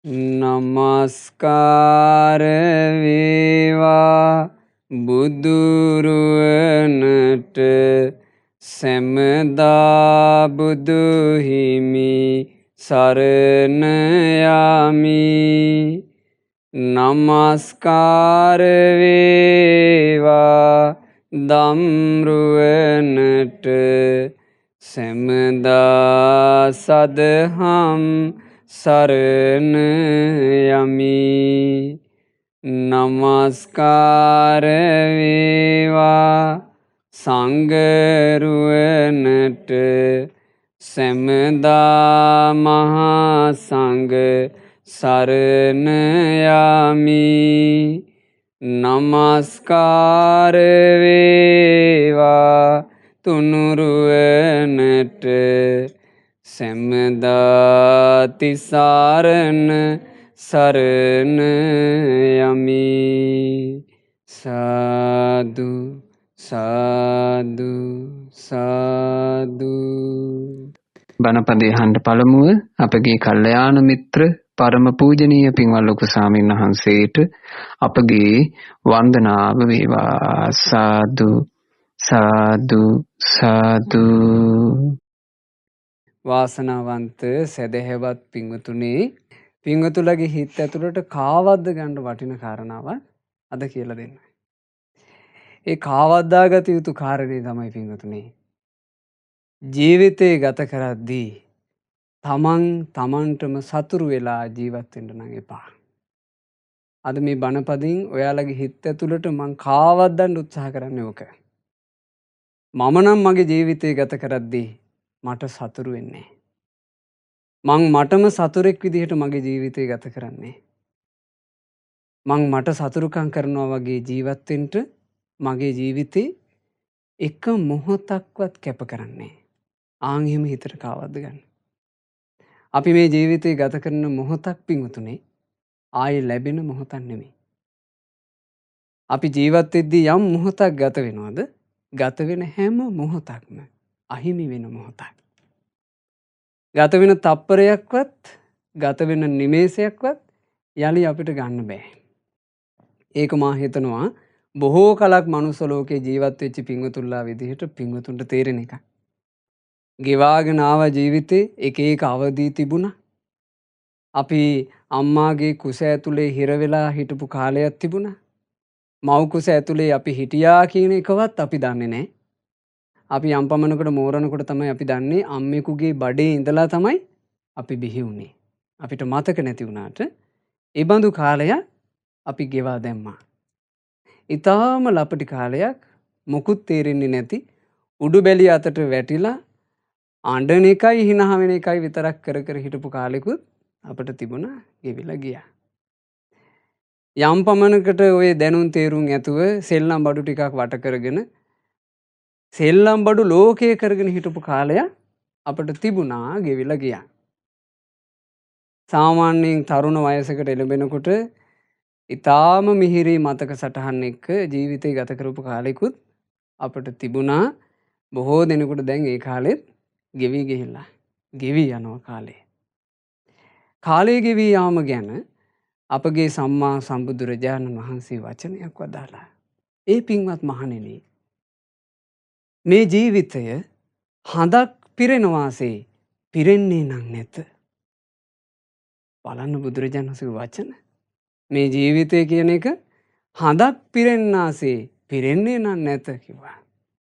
නමස්කාර වේවා බුදුරුවනට සැමදා බුදු හිමි සරණ යමි. නමස්කාර වේවා දම්රුවනට සැමදා සදහම් සරණ යමි. නමස්කාර වේවා සංඝරුවනට සැමදා මහා සංඝ සරණ යමි. නමස්කාර වේවා තුනුරුවනට සැමදා තිසරණ සරණ යමි. සාදු සාදු සාදු. බණපදයේ අහන්න පළමුව අපගේ කල්යාණ මිත්‍ර පරම පූජනීය පින්වත් ලොකු ස්වාමීන් වහන්සේට අපගේ වන්දනාව වේවා. සාදු සාදු සාදු. වාසනාවන්ත සදහැවත් පින්වතුනේ, පින්වතුලගේ හිත ඇතුළට කාවද්ද ගන්න වටින කාරණාවක් අද කියලා දෙන්න. ඒ කාවද්දාගත යුතු කාරණේ තමයි පින්වතුනේ, ජීවිතේ ගත කරද්දී තමන්ටම සතුරු වෙලා ජීවත් වෙන්න නම් එපා. අද මේ බණපදින් ඔයාලගේ හිත ඇතුළට මං කාවද්දන්න උත්සාහ කරන්නේ ඕක. මම නම් මගේ ජීවිතේ ගත කරද්දී මට සතුරු වෙන්නේ. මං මටම සතුරෙක් විදිහට මගේ ජීවිතය ගත කරන්නේ. මං මට සතුරුකම් කරනවා වගේ ජීවත් වෙන්න මගේ ජීවිතේ එක මොහොතක්වත් කැප කරන්නේ. ආන් එහෙම හිතට කාවද්ද ගන්න. අපි මේ ජීවිතේ ගත කරන මොහොතක් පින්වතුනේ ආයේ ලැබෙන මොහොතක් නෙමෙයි. අපි ජීවත් වෙද්දී යම් මොහොතක් ගත වෙනවද? ගත වෙන හැම මොහොතක්ම අහිමි වෙන මොහොතක්. ගත වෙන තප්පරයක්වත්, ගත වෙන නිමේෂයක්වත් යලි අපිට ගන්න බෑ. ඒක මා හිතනවා බොහෝ කලක් මනුස්ස ලෝකේ ජීවත් වෙච්ච පින්වතුන්ලා විදිහට පින්වතුන්ට තේරෙන එක. ගෙවාගෙන ආව ජීවිතේ එක එක අවදී තිබුණා. අපි අම්මාගේ කුස ඇතුලේ හිර වෙලා හිටපු කාලයක් තිබුණා. මව් කුස ඇතුලේ අපි හිටියා කියන එකවත් අපි දන්නේ නැහැ. අපි යම් පමණකට මෝරනකොට තමයි අපි දන්නේ අම්මෙකුගේ බඩේ ඉඳලා තමයි අපි බිහි වුණේ. අපිට මතක නැති වුණාට ඒ බඳු කාලයක් අපි ගෙවා දැම්මා. ඊටාම ලපටි කාලයක්, මොකුත් තේරෙන්නේ නැති, උඩු බැලිය අතට වැටිලා අඬන එකයි හිනහ වෙන එකයි විතරක් කර කර හිටපු කාලෙකුත් අපිට තිබුණා, ගෙවිලා ගියා. යම් පමණකට ওই දැනුම් තේරුම් ඇතුව සෙල්ලම් බඩු ටිකක් වට කරගෙන සෙල්ලම් බඩු ලෝකයේ කරගෙන හිටපු කාලයක් අපිට තිබුණා, ගෙවිලා ගියා. සාමාන්‍යයෙන් තරුණ වයසකට එළඹෙනකොට ඊටාම මිහිරි මතක සටහන් එක්ක ජීවිතය ගත කරපු කාලෙකුත් අපිට තිබුණා. බොහෝ දෙනෙකුට දැන් ඒ කාලෙත් ගෙවි ගිහිල්ලා, ගෙවි යනවා කාලේ. කාලේ ගෙවි යාම ගැන අපගේ සම්මා සම්බුදුරජාණන් වහන්සේ වචනයක් වදාලා. ඒ පින්වත් මහණෙනි, මේ ජීවිතය හඳක් පිරෙනවාසේ පිරෙන්නේ නම් නැත. බලන්න බුදුරජාණන් වහන්සේගේ වචන. මේ ජීවිතය කියන එක හඳක් පිරෙන්නාසේ පිරෙන්නේ නම් නැත කිව්වා.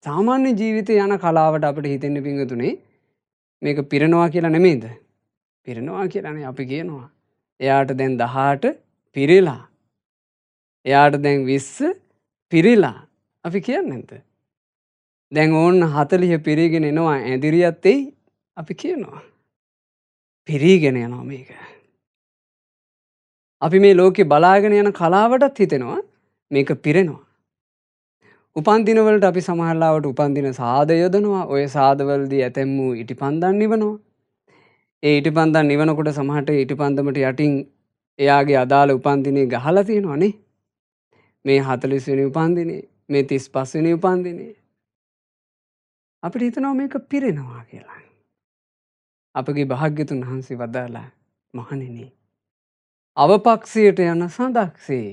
සාමාන්‍ය ජීවිතේ යන කලාවට අපිට හිතෙන්න පිංගුතුනේ මේක පිරෙනවා කියලා නෙමෙයිද? පිරෙනවා කියලානේ අපි කියනවා. එයාට දැන් 18 පිරිලා. එයාට දැන් 20 පිරිලා. අපි කියන්නේ නැද්ද? දැන් ඕන්න 40 පිරීගෙන එනවා, ඇඳිරියත් එයි අපි කියනවා. පිරීගෙන යනවා මේක. අපි මේ ලෝකේ බලාගෙන යන කලාවටත් හිතෙනවා මේක පිරෙනවා. උපන් දිනවලට අපි සමහරලාවට උපන් දින සාද යොදනවා. ඔය සාදවලදී ඇතැම්මු ඉටිපන්දම් නිවනවා. ඒ ඉටිපන්දම් නිවනකොට සමහරට ඉටිපන්දමට යටින් එයාගේ අදාළ උපන් දිනේ ගහලා තියෙනවා නේ. මේ 40 වෙනි උපන් දිනේ, මේ 35 වෙනි උපන් දිනේ. අපිට හිතනවා මේක පිරෙනවා කියලා. අපගේ භාග්‍යතුන් වහන්සේ වදාලා, මහණෙනි අවපක්ෂයට යන සඳක්සේ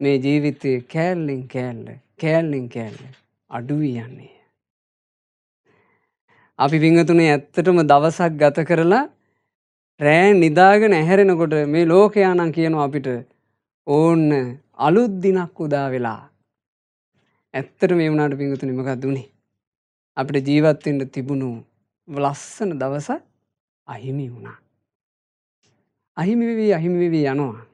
මේ ජීවිතයේ කෑල්ලෙන් කෑල්ල අඩු වී යන්නේ. අපි පින්වතුනි ඇත්තටම දවසක් ගත කරලා රෑ නිදාගෙන ඇහැරෙනකොට මේ ලෝකයා නම් කියනවා අපිට ඕන්න අලුත් දිනක් උදා වෙලා. ඇත්තටම මේ වුණාට පින්වතුනි මොකක්ද උනේ? අපිට ජීවත් වෙන්න තිබුණු ලස්සන දවස අහිමි වුණා. අහිමි වෙවි යනවා.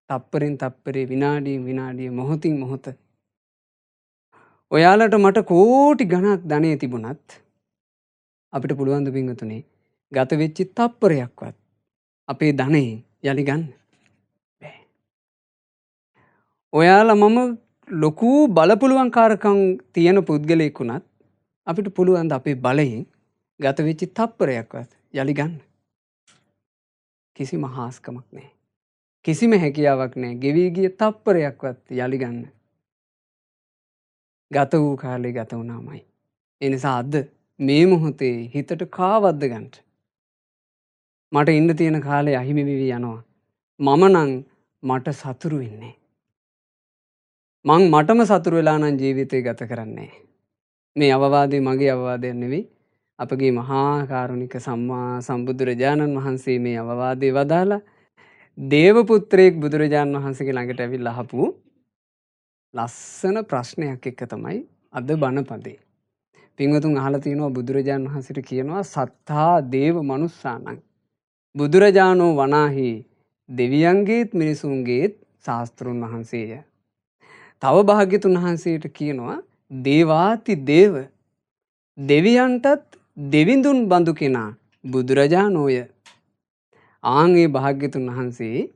තප්පරෙන් තප්පරේ විනාඩියෙන් විනාඩිය මොහොතින් මොහොත. ඔයාලට මට කෝටි ගණක් ධනෙ තිබුණත් අපිට පුළුවන් ද පින්වතුනි ගත වෙච්ච තප්පරයක්වත් අපේ ධනෙ යලි ගන්න බෑ. ඔයාලා මම ලොකු බලපුලුවන්කාරකම් තියෙන පුද්ගලයෙක් වුණත් අපිට පුළුවන් ද අපේ බලයෙන් ගත වෙච්ච තප්පරයක්වත් යලි ගන්න? කිසිම හාස්කමක් නැහැ. කිසිම හැකියාවක් නැහැ. ගෙවී ගිය තප්පරයක්වත් යලි ගන්න. ගත වූ කාලේ ගත වුණාමයි. ඒ නිසා අද මේ මොහොතේ හිතට කාවද්ද ගන්න. මට ඉන්න තියෙන කාලේ අහිමි වෙවි යනවා. මම නම් මට සතුරු වෙන්නේ. මං මටම සතුරු වෙලා නම් ජීවිතේ ගත කරන්නේ. මේ අවවාදේ මගේ අවවාදයක් නෙවෙයි. අපගේ මහා කාරුණික සම්මා සම්බුදුරජාණන් වහන්සේ මේ අවවාදේ වදාලා දේව පුත්‍රයෙක් බුදුරජාණන් වහන්සේගේ ළඟට ඇවිල්ලා අහපු ලස්සන ප්‍රශ්නයක් එක තමයි අද බණපදේ. පින්වතුන් අහලා තියෙනවා බුදුරජාණන් වහන්සේට කියනවා සත්තා දේව මනුස්සානං බුදුරජාණෝ වනාහි දෙවියන්ගේත් මිනිසුන්ගේත් ශාස්ත්‍රුන් වහන්සේය. තව භාග්‍යතුන් වහන්සේට කියනවා දේවාති දේව දෙවියන්ටත් දෙවිඳුන් බඳු කෙනා බුදුරජාණෝය. ආන්ගේ භාග්‍යතුන් වහන්සේ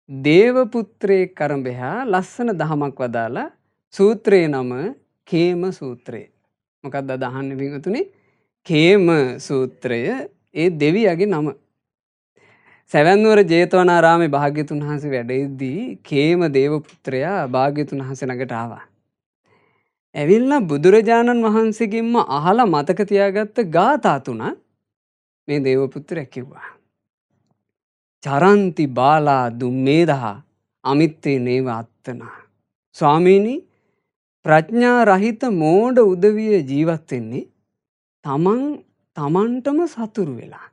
දේව පුත්‍රයෙක් කරඹෙහා ලස්සන දහමක් වදාලා සූත්‍රයේ නම කේම සූත්‍රය. මොකක්ද අද අහන්නේ පින්වතුනි? කේම සූත්‍රය ඒ දෙවියගේ නම. සැවැන්නුවර ජේතවනාරාමේ භාග්‍යතුන් වහන්සේ වැඩ ඉද්දී කේම දේව පුත්‍රයා භාග්‍යතුන් වහන්සේ ළඟට ආවා. ඇවිල්ලා බුදුරජාණන් වහන්සේගෙන්ම අහලා මතක තියාගත්ත ගාථා තුන මේ දේව පුත්‍රයා කිව්වා. චරන්ති බාලා දුම්මේදහා අමිත්තේ නේව අත්තනා. ස්වාමීනි ප්‍රඥා රහිත මෝඩ උදවිය ජීවත් වෙන්නේ තමන්ටම සතුරු වෙලා.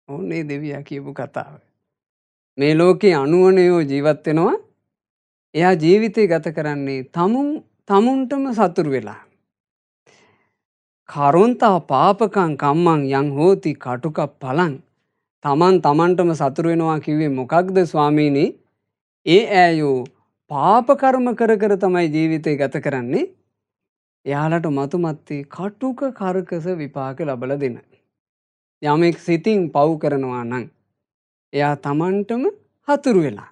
ඕනේ දෙවියා කියපු කතාව. මේ ලෝකේ අනුවණයෝ ජීවත් වෙනවා. එයා ජීවිතේ ගත කරන්නේ තමුන්ටම සතුරු වෙලා. කරොන්තා පාපකං කම්මං යං හෝති කටුක පලං. තමන්ටම සතුරු වෙනවා කිව්වේ මොකක්ද ස්වාමීනි? ඒ ඈයෝ පාප කර්ම කර කර තමයි ජීවිතේ ගත කරන්නේ. එයාලට මතුමත්තේ කටුක කරකස විපාක ලබලා දෙන. යමෙක් සිතින් පව් කරනවා නම් එයා තමන්ටම හතුරු වෙලා.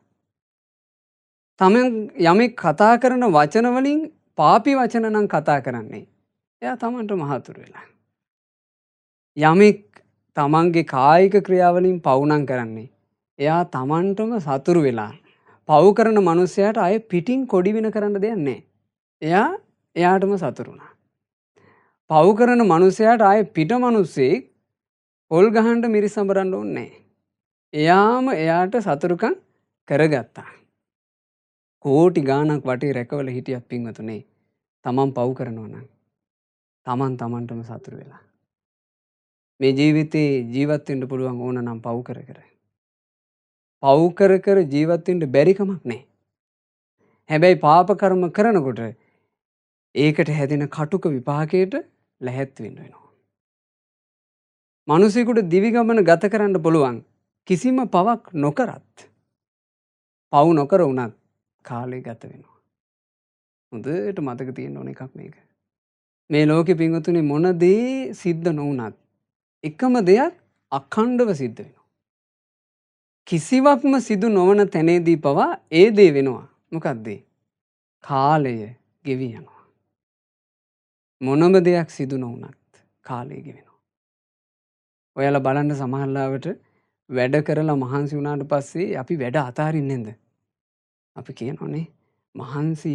යමෙක් කතා කරන වචන වලින් පාපි වචන නම් කතා කරන්නේ එයා තමන්ටම හතුරු වෙලා. යමෙක් තමන්ගේ කායික ක්‍රියාවලින් පව් නම් කරන්නේ එයා තමන්ටම සතුරු වෙලා. පව් කරන මනුස්සයාට අය පිටින් කොඩි වින කරන්න දෙයක් නැහැ. එයාටම සතුරු වුණා. පව් කරන මනුස්සයාට ආය පිට මනුස්සෙක් පොල් ගහන්න මිරිස් සඹරන්න ඕනේ නැහැ. එයාම එයාට සතුරුකම් කරගත්තා. කෝටි ගාණක් වටේ රැකවල හිටියත් පින්වතුනේ තමන් පව් කරනවා නම් තමන්ටම සතුරු වෙලා. මේ ජීවිතේ ජීවත් වෙන්න පුළුවන් ඕන නම් පව් කර කර. පව් කර කර ජීවත් වෙන්න බැරි කමක් නැහැ. හැබැයි පාප කර්ම කරනකොට ඒකට හැදෙන කටුක විපාකයට ලැහැත් වෙන්න වෙනවා. මිනිසෙකුට දිවි ගමන ගත කරන්න පුළුවන් කිසිම පවක් නොකරත්. පව් නොකර වුණත් කාලය ගත වෙනවා. හොඳට මතක තියෙන්න ඕන එකක් මේක. මේ ලෝකෙ පින්වතුනි මොන දේ සිද්ධ නොවුනත් එකම දෙයක් අඛණ්ඩව සිද්ධ වෙනවා. කිසිවක්ම සිදු නොවන තැනේදී පවා ඒ දේ වෙනවා. මොකක්ද? කාලය ගෙවි යනවා. මොනම දෙයක් සිදු නොවුනත් කාලය ගෙවෙනවා. ඔයාලා බලන්න සමහරවිට වැඩ කරලා මහන්සි වුණාට පස්සේ අපි වැඩ අතාරින්නේ නැද්ද? අපි කියනෝනේ මහන්සි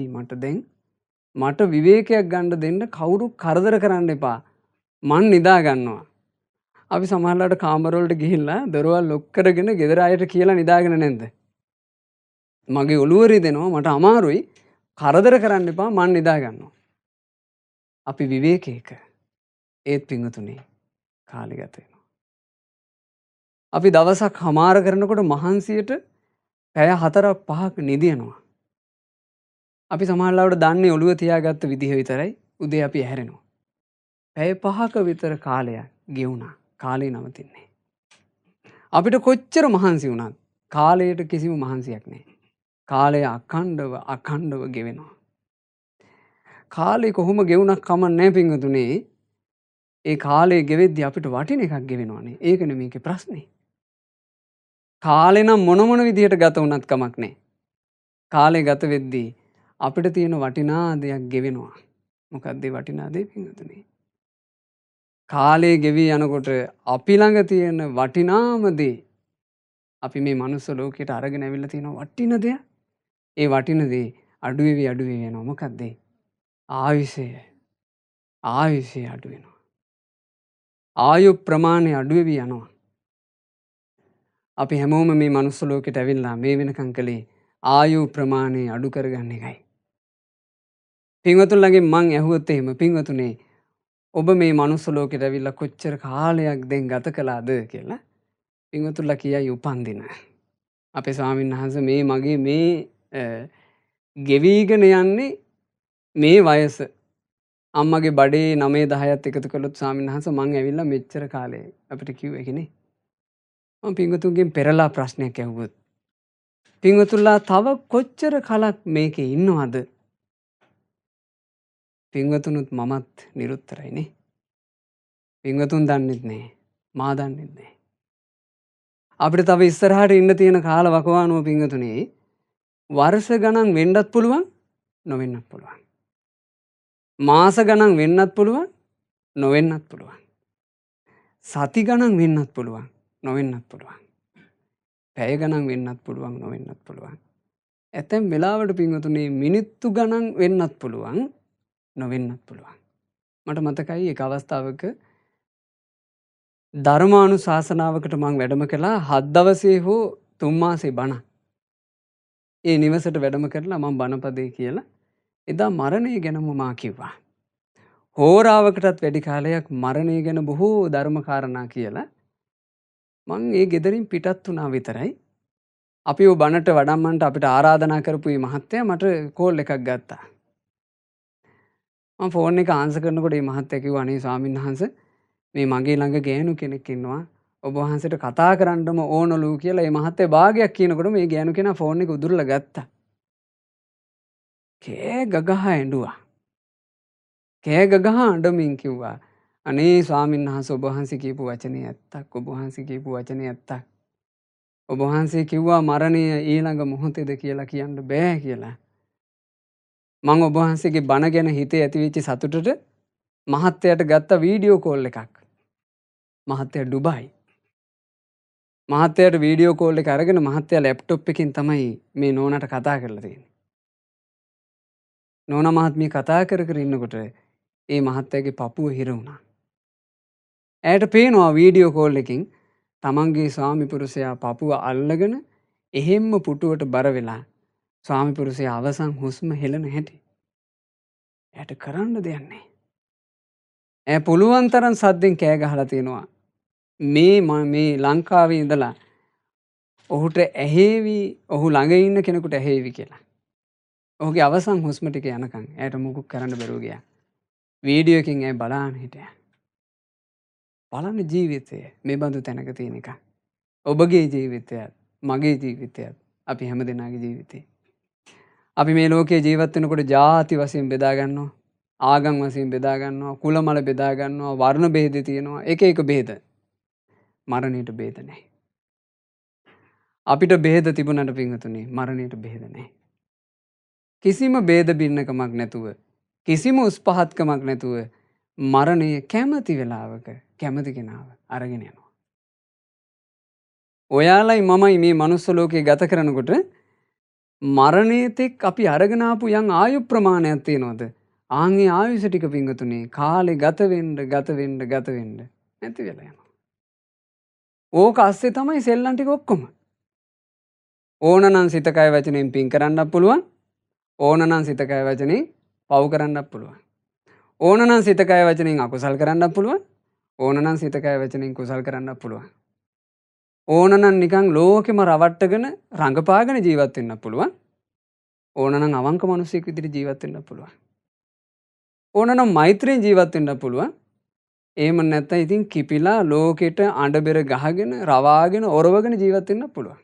මට විවේකයක් ගන්න දෙන්න කවුරු කරදර කරන්න එපා. මං නිදා ගන්නවා. අපි සමහරවිට කාමර වලට ගිහිල්ලා දොරවල් ලොක් කරගෙන ගෙදර අයට කියලා නිදාගෙන නැද්ද? මගේ ඔළුව රිදෙනවා මට අමාරුයි කරදර කරන්න එපා මං නිදා ගන්නවා. අපි විවේකයක ඒත් පිංගුතුනේ කාලය ගත වෙනවා. අපි දවසක් හමාර කරනකොට මහන්සියට පැය 4ක් 5ක් නිදිනවා. අපි සමහරවිට දන්නේ ඔළුව තියාගත්ත විදිහ විතරයි උදේ අපි ඇහැරෙනවා. පැය 5ක විතර කාලයක් ගෙවුණා. කාලේ නවතින්නේ. අපිට කොච්චර මහන්සි වුණත් කාලයට කිසිම මහන්සියක් නැහැ. කාලය අඛණ්ඩව ගෙවෙනවා. කාලේ කොහොම ගෙවුණක් කමක් නැහැ පිංගුතුනේ. ඒ කාලේ ගෙවෙද්දි අපිට වටින එකක් ගෙවෙනවනේ. ඒකනේ මේකේ ප්‍රශ්නේ. කාලේ නම් මොන විදිහට ගත වුණත් කමක් නැහැ. කාලේ ගත වෙද්දී අපිට තියෙන වටිනා දෙයක් ගෙවෙනවා. මොකක්ද ඒ වටිනා දේ පිංගුතුනේ? කාලේ ගෙවී යනකොට අපි ළඟ තියෙන වටිනාම දේ අපි මේ මනුස්ස ලෝකයට අරගෙන ඇවිල්ලා තියෙන වටින දෙයක්. ඒ වටින දේ අඩු වෙවි යනවා. මොකක්ද ඒ? ආයුෂය. ආයුෂය අඩු වෙනවා. ආයු ප්‍රමාණය අඩු වෙවි යනවා. අපි හැමෝම මේ මනුස්ස ලෝකෙට ඇවිල්ලා මේ වෙනකන් කළේ ආයු ප්‍රමාණය අඩු කරගන්න එකයි. පින්වතුන්ලගෙන් මං ඇහුවොත් එහෙම පින්වතුනේ ඔබ මේ මනුස්ස ලෝකෙට ඇවිල්ලා කොච්චර කාලයක් දැන් ගත කළාද කියලා පින්වතුන්ලා කියයි උපන්දින. අපේ ස්වාමීන් වහන්සේ මේ මගේ මේ ගෙවිගෙන යන්නේ මේ වයස අම්මගේ බඩේ 9 10ත් එකතු කළොත් ස්වාමීන් වහන්සේ මං ඇවිල්ලා මෙච්චර කාලේ අපිට කිව්වේ කිනේ. මම පින්වතුන්ගෙන් පෙරලා ප්‍රශ්නයක් ඇහුවොත් පින්වතුන්ලා තව කොච්චර කලක් මේකේ ඉන්නවද? පින්වතුනුත් මමත් නිරුත්තරයිනේ. පින්වතුන් දන්නෙත් නැහැ. මා දන්නෙත් නැහැ. අපිට තව ඉස්සරහට ඉන්න තියෙන කාල වකවානුව පින්වතුනේ වර්ෂ ගණන් වෙන්නත් පුළුවන් නොවෙන්නත් පුළුවන්. මාස ගණන් වෙන්නත් පුළුවන් නොවෙන්නත් පුළුවන්. සති ගණන් වෙන්නත් පුළුවන් නොවෙන්නත් පුළුවන්. පැය ගණන් වෙන්නත් පුළුවන් නොවෙන්නත් පුළුවන්. ඇතැම් වෙලාවට පින්වතුනේ මිනිත්තු ගණන් වෙන්නත් පුළුවන් නොවෙන්නත් පුළුවන්. මට මතකයි එක අවස්ථාවක ධර්මානුශාසනාවකට මං වැඩම කළා 7 දවසේ හෝ 3 මාසේ බණ. ඒ නිවසට වැඩම කරලා මම බණපදේ කියලා එදා මරණය ගැනම මා කිව්වා. හෝරාවකටත් වැඩි කාලයක් මරණය ගැන බොහෝ ධර්ම කාරණා කියලා මං ඒ ගෙදරින් පිටත් වුණා විතරයි. අපිව බණට වඩම්මන්ට අපිට ආරාධනා කරපු මේ මහත්තයා මට කෝල් එකක් ගත්තා. මම ෆෝන් එක ආන්සර් කරනකොට මේ මහත්තයා කිව්වා අනේ ස්වාමීන් වහන්සේ මේ මගේ ළඟ ගෑනු කෙනෙක් ඉන්නවා. ඔබ වහන්සේට කතා කරන්නම ඕනලු කියලා මේ මහත්තයා භාගයක් කියනකොට මේ ගෑනු කෙනා ෆෝන් එක උදුරලා ගත්තා. කෑ ගගහ ඇඬුවා. කෑ ගගහ අඬමින් කිව්වා අනේ ස්වාමීන් වහන්සේ ඔබ වහන්සේ කියපු වචනේ ඇත්තක්. ඔබ වහන්සේ කියපු වචනේ ඇත්තක්. ඔබ වහන්සේ කිව්වා මරණය ඊළඟ මොහොතේද කියලා කියන්න බෑ කියලා. මං ඔබ වහන්සේගේ බණ ගැන හිතේ ඇතිවෙච්ච සතුටට මහත්තයාට ගත්ත වීඩියෝ කෝල් එකක්. මහත්තයා ඩුබයි. මහත්තයාට වීඩියෝ කෝල් එක අරගෙන මහත්තයා ලැප්ටොප් එකකින් තමයි මේ නෝනාට කතා කරලා තියෙන්නේ. නෝනා මහත්මිය කතා කර ඉන්නකොට ඒ මහත්තයාගේ පපුව හිර වුණා. ඇයට පේනවා වීඩියෝ කෝල් එකකින් තමන්ගේ ස්වාමි පුරුෂයා පපුව අල්ලගෙන එහෙම්ම පුටුවට බර වෙලා ස්වාමි පුරුෂයා අවසන් හුස්ම හෙළන හැටි. ඇයට කරන්න දෙයක් නැහැ. ඇය පුළුවන් තරම් සද්දෙන් කෑ ගහලා තියෙනවා. මේ ලංකාවේ ඉඳලා ඔහුට ඇහෙවි ඔහු ළඟ ඉන්න කෙනෙකුට ඇහෙවි කියලා. ඔහුගේ අවසන් හුස්ම ටික යනකම් ඇයට මුකුත් කරන්න බැරුව ගියා. වීඩියෝ එකකින් ඇය බලන්න හිටියා. බලන්න ජීවිතය මේ බඳු තැනක තියෙන එක. ඔබගේ ජීවිතයත් මගේ ජීවිතයත් අපි හැම දෙනාගේ ජීවිතේ. අපි මේ ලෝකයේ ජීවත් වෙනකොට ಜಾති වශයෙන් බෙදා ගන්නවා. ආගම් වශයෙන් බෙදා ගන්නවා. කුල මල බෙදා ගන්නවා. වර්ණ බෙහෙද තියෙනවා. එක එක බෙහෙද. මරණයට බෙහෙද නැහැ. අපිට බෙහෙද තිබුණාට පින්වතුනි මරණයට බෙහෙද නැහැ. කිසිම බෙහෙද බින්නකමක් නැතුව කිසිම උස් පහත්කමක් නැතුව මරණය කැමති වෙලාවක කැමති කෙනාව අරගෙන යනවා. ඔයාලයි මමයි මේ මනුස්ස ලෝකේ ගත කරනකොට මරණයතෙක් අපි අරගෙන ආපු යම් ආයු ප්‍රමාණයක් තියෙනවද? ආන්ගේ ආයුෂ ටික පින්වතුනි කාලේ ගත වෙන්න නැති වෙලා යනවා. ඕක අස්සේ තමයි සෙල්ලම් ටික ඔක්කොම. ඕනනම් සිත කය වචනයෙන් පින් කරන්නත් පුළුවන්. ඕනනම් සිත කය වචනයෙන් පව් කරන්නත් පුළුවන්. ඕනනම් සිත කය වචනයෙන් අකුසල් කරන්නත් පුළුවන්. ඕනනම් සිත කය වචනයෙන් කුසල් කරන්නත් පුළුවන්. ඕනනම් නිකන් ලෝකෙම රවට්ටගෙන රඟපාගෙන ජීවත් වෙන්නත් පුළුවන්. ඕනනම් අවංක මිනිසෙක් විදිහට ජීවත් වෙන්නත් පුළුවන්. ඕනනම් මෛත්‍රියෙන් ජීවත් වෙන්නත් පුළුවන්. එහෙම නැත්නම් ඉතින් කිපිලා ලෝකෙට අඬබෙර ගහගෙන රවාගෙන ඔරවගෙන ජීවත් වෙන්නත් පුළුවන්.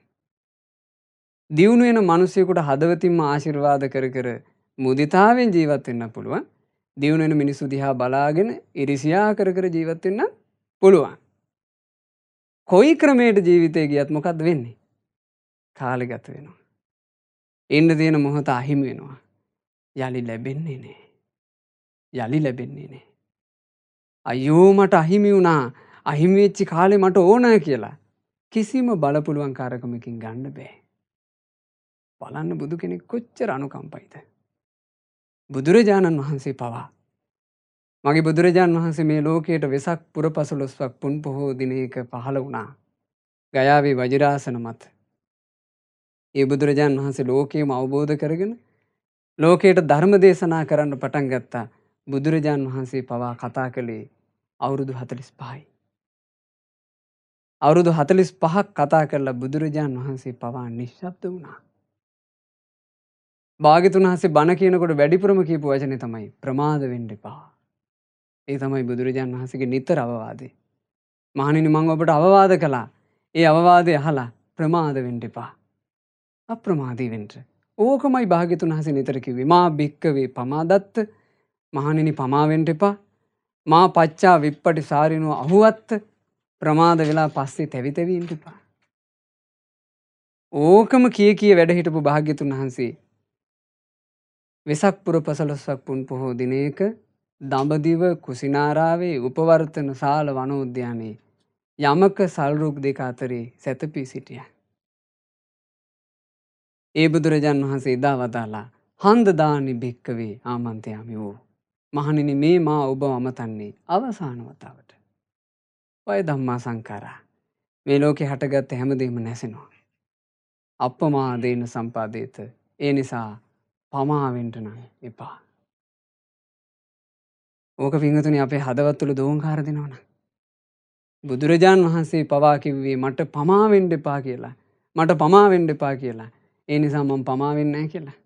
දියුණු වෙන මිනිසෙකුට හදවතින්ම ආශිර්වාද කර කර මුදිතාවෙන් ජීවත් වෙන්න පුළුවන්. දියුණු වෙන මිනිස්සු දිහා බලාගෙන ඉරිසියා කර කර ජීවත් වෙන්න පුළුවන්. කොයි ක්‍රමයකට ජීවිතේ ගියත් මොකද්ද වෙන්නේ? කාලය ගත වෙනවා. ඉන්න තියෙන මොහොත අහිමි වෙනවා. යලි ලැබෙන්නේ නැහැ. යලි ලැබෙන්නේ නැහැ. අයියෝ මට අහිමි වුණා. අහිමි වෙච්ච කාලේ මට ඕනෑ කියලා කිසිම බලපුලුවන් කාරකමකින් ගන්න බෑ. බලන්න බුදු කෙනෙක් කොච්චර අනුකම්පයිද. බුදුරජාණන් වහන්සේ පවා මගේ බුදුරජාණන් වහන්සේ මේ ලෝකයට වෙසක් පුර 15ක් පුන් පොහෝ දිනයක පහළ වුණා. ගයාවේ වජිරාසන මත. ඒ බුදුරජාණන් වහන්සේ ලෝකයම අවබෝධ කරගෙන ලෝකයට ධර්ම දේශනා කරන්න පටන් ගත්තා. බුදුරජාණන් වහන්සේ පවා කතා කළේ අවුරුදු 45යි. අවුරුදු 45ක් කතා කරලා බුදුරජාණන් වහන්සේ පවා නිශ්ශබ්ද වුණා. භාග්‍යතුන් වහන්සේ බණ කියනකොට වැඩිපුරම කියපු වචනේ තමයි ප්‍රමාද වෙන්න එපා. ඒ තමයි බුදුරජාණන් වහන්සේගේ නිතර අවවාදේ. මහණෙනි මම ඔබට අවවාද කළා. ඒ අවවාදය අහලා ප්‍රමාද වෙන්න එපා. අප්‍රමාදී වෙන්න. ඕකමයි භාග්‍යතුන් වහන්සේ නිතර කිව්වේ. මා භික්කවේ පමාදත්ත මහණෙනි පමා වෙන්න එපා. මා පච්චා විප්පටි සාරිනෝ අහුවත්ත ප්‍රමාද වෙලා පස්සේ තැවි තැවි ඉන්න එපා. ඕකම කිය වැඩ හිටපු භාග්‍යතුන් වහන්සේ වෙසක් පුර 15ක් පුන් පොහෝ දිනයක දඹදිව කුසිනාරාවේ උපවර්තන ශාල වනෝද්‍යානයේ යමක සල්රුක් දෙක අතරේ සැතපී සිටියා. ඒ බුදුරජාන් වහන්සේ එදා වදාලා හන්ද දානි භික්කවේ ආමන්ත්‍යාමි වූ. මහණෙනි මේ මා ඔබ අමතන්නේ අවසාන වතාවට. වය ධම්මා සංඛාරා. මේ ලෝකේ හටගත්ත හැමදේම නැසෙනවා. අප්පමාදේන සම්පාදේත. ඒ නිසා පමා වෙන්න නම් එපා. ඕක පින්වතුනි අපේ හදවත් තුළ දෝංකාර දෙනවනේ. බුදුරජාන් වහන්සේ පවා කිව්වේ මට පමා වෙන්න එපා කියලා. මට පමා වෙන්න එපා කියලා. ඒ නිසා මම පමා වෙන්නේ නැහැ කියලා.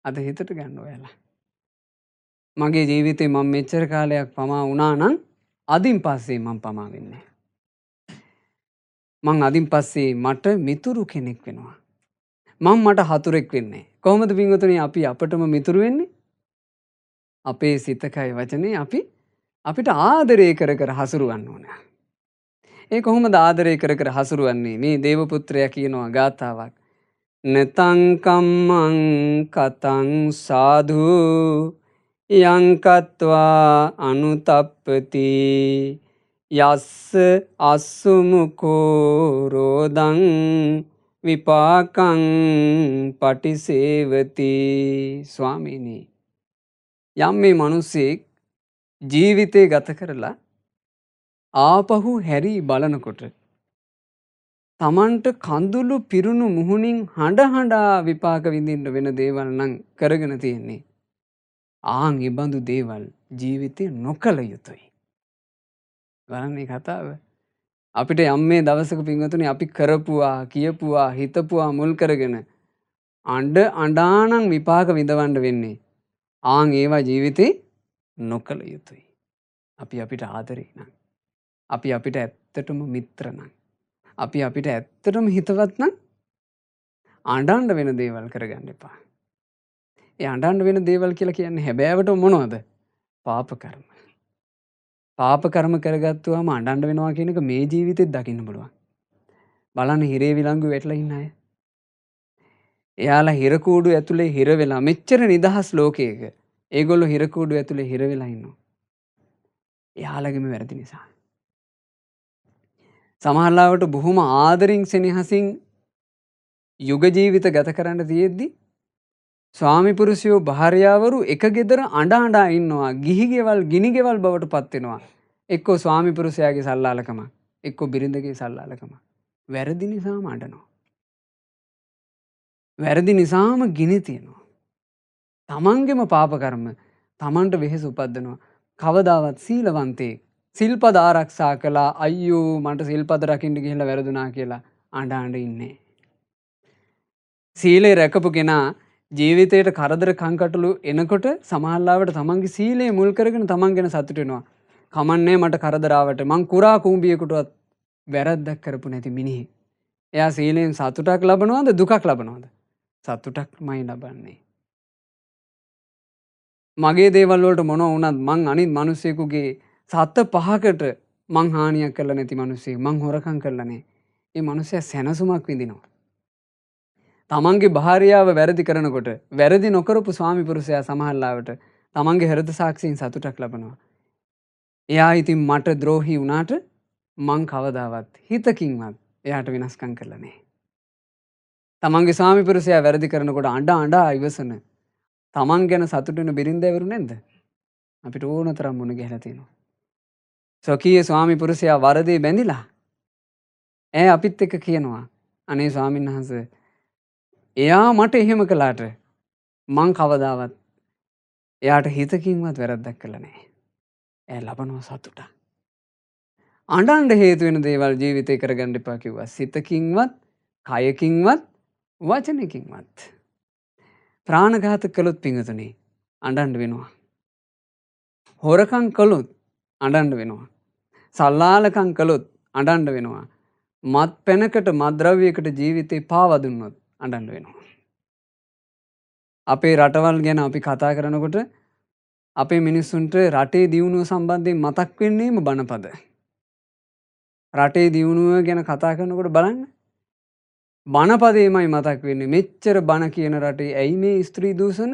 අද හිතට ගන්න ඔයාලා. මගේ ජීවිතේ මම මෙච්චර කාලයක් පමා වුණා නම් අදින් පස්සේ මම පමා වෙන්නේ නැහැ. මං අදින් පස්සේ මට මිතුරු කෙනෙක් වෙනවා. මට හතුරෙක් වෙන්නේ. කොහොමද පින්වතුනි අපි අපටම මිතුරු වෙන්නේ? අපේ සිත කය වචනේ අපිට ආදරය කර කර හසුරවන්න ඕන. ඒ කොහොමද ආදරය කර කර හසුරවන්නේ? මේ දේවපුත්‍රයා කියනවා ගාථාවක්. නතං කම්මං කතං සාධු යං කତ୍වා අනුතප්පති යස්ස අස්සුමුකෝ රෝදං විපාකං පටිසේවති. ස්වාමීනි යම් මේ මිනිසෙක් ජීවිතේ ගත කරලා ආපහු හැරී බලනකොට තමන්ට කඳුළු පිරුණු මුහුණින් හඬ හඬා විපාක විඳින්න වෙන දේවල් නම් කරගෙන තියෙන්නේ. ආන් ඒ බඳු දේවල් ජීවිතේ නොකළ යුතුයි. බලන්න මේ කතාව. අපිට යම් මේ දවසක පින්වතුනි අපි කරපුවා කියපුවා හිතපුවා මුල් කරගෙන අඬානම් විපාක විඳවන්න වෙන්නේ. ආන් ඒවා ජීවිතේ නොකළ යුතුයි. අපි අපිට ආදරේ නම්, අපි අපිට ඇත්තටම මිත්‍ර නම්, අපි අපිට ඇත්තටම හිතවත් නම් අඬන්න වෙන දේවල් කරගන්න එපා. ඒ අඬන්න වෙන දේවල් කියලා කියන්නේ හැබෑවට මොනවද? පාප කර්ම. පාප කර්ම කරගත්තුවාම අඬන්න වෙනවා කියන එක මේ ජීවිතෙත් දකින්න පුළුවන්. බලන්න හිරේ විලංගු වැටලා ඉන්න අය. එයාලා හිර කූඩු ඇතුලේ හිර වෙලා මෙච්චර නිදහස් ලෝකයක ඒගොල්ලෝ හිර කූඩු ඇතුලේ හිර වෙලා ඉන්නවා. එයාලගේම වැරදි නිසා. සමහරවිට බොහොම ආදරින් සෙනෙහසින් යුග ජීවිත ගත කරන්න තියෙද්දි ස්වාමි පුරුෂයෝ භාර්යාවරු එක ගෙදර අඬ ඉන්නවා. ගිහි ගෙවල් ගිනි ගෙවල් බවට පත් වෙනවා. එක්කෝ ස්වාමි පුරුෂයාගේ සල්ලාලකම, එක්කෝ බිරිඳගේ සල්ලාලකම. වැරදි නිසාම අඬනවා. වැරදි නිසාම ගිනි තියනවා. තමන්ගෙම පාප කර්ම තමන්ට වෙහෙස උපද්දනවා. කවදාවත් සීලවන්තයෙක් සිල්පද ආරක්ෂා කළා අයියෝ මට සිල්පද රකින්න ගිහිල්ලා වැරදුනා කියලා අඬ අඬ ඉන්නේ. සීලය රැකපු කෙනා ජීවිතේට කරදර කංකටොළු එනකොට සමහරවිට තමන්ගේ සීලය මුල් කරගෙන තමන් ගැන සතුටු වෙනවා. කමන්නේ මට කරදර ආවට මං කුරා කුඹියෙකුටවත් වැරද්දක් කරපු නැති මිනිහෙක්. එයා සීලෙන් සතුටක් ලබනවද දුකක් ලබනවද? සතුටක්මයි ලබන්නේ. මගේ දේවල් වලට මොනවා වුණත් මං අනිත් මිනිස්සෙකුගේ සත පහකට මං හානියක් කරලා නැති මිනිස්සෙක්. මං හොරකම් කරලා නැහැ. ඒ මිනිස්සයා සැනසුමක් විඳිනවා. තමන්ගේ භාර්යාව වැරදි කරනකොට වැරදි නොකරපු ස්වාමි පුරුෂයා සමහරවිට තමන්ගේ හෘද සාක්ෂියෙන් සතුටක් ලබනවා. එයා ඉතින් මට ද්‍රෝහි වුණාට මං කවදාවත් හිතකින්වත් එයාට වෙනස්කම් කරලා නැහැ. තමන්ගේ ස්වාමි පුරුෂයා වැරදි කරනකොට අඬ අඬ ඉවසන තමන් ගැන සතුටු වෙන බිරින්දෑවරු නැද්ද? අපිට ඕන තරම් මුණ ගැහලා තියෙනවා. ස්වකීය ස්වාමි පුරුෂයා වරදේ බැඳිලා ඈ අපිත් එක්ක කියනවා අනේ ස්වාමීන් වහන්සේ එයා මට එහෙම කළාට මං කවදාවත් එයාට හිතකින්වත් වැරද්දක් කළා නැහැ. එයා ලබනවා සතුට. අඬන්න හේතු වෙන දේවල් ජීවිතේ කරගන්න එපා කිව්වා. සිතකින්වත්, කයකින්වත්, වචනකින්වත්. ප්‍රාණඝාත කළොත් පිංගුතුනේ අඬන්න වෙනවා. හොරකම් කළොත් අඬන්න වෙනවා. සල්ලාලකම් කළොත් අඬන්න වෙනවා. මත් පැනකට මත්ද්‍රව්‍යයකට ජීවිතේ පාවා දුන්නොත් අඬන්න වෙනවා. අපේ රටවල් ගැන අපි කතා කරනකොට අපේ මිනිස්සුන්ට රටේ දියුණුව සම්බන්ධයෙන් මතක් වෙන්නේම බණපද. රටේ දියුණුව ගැන කතා කරනකොට බලන්න බණපදේමයි මතක් වෙන්නේ. මෙච්චර බණ කියන රටේ ඇයි මේ ස්ත්‍රී දූෂණ?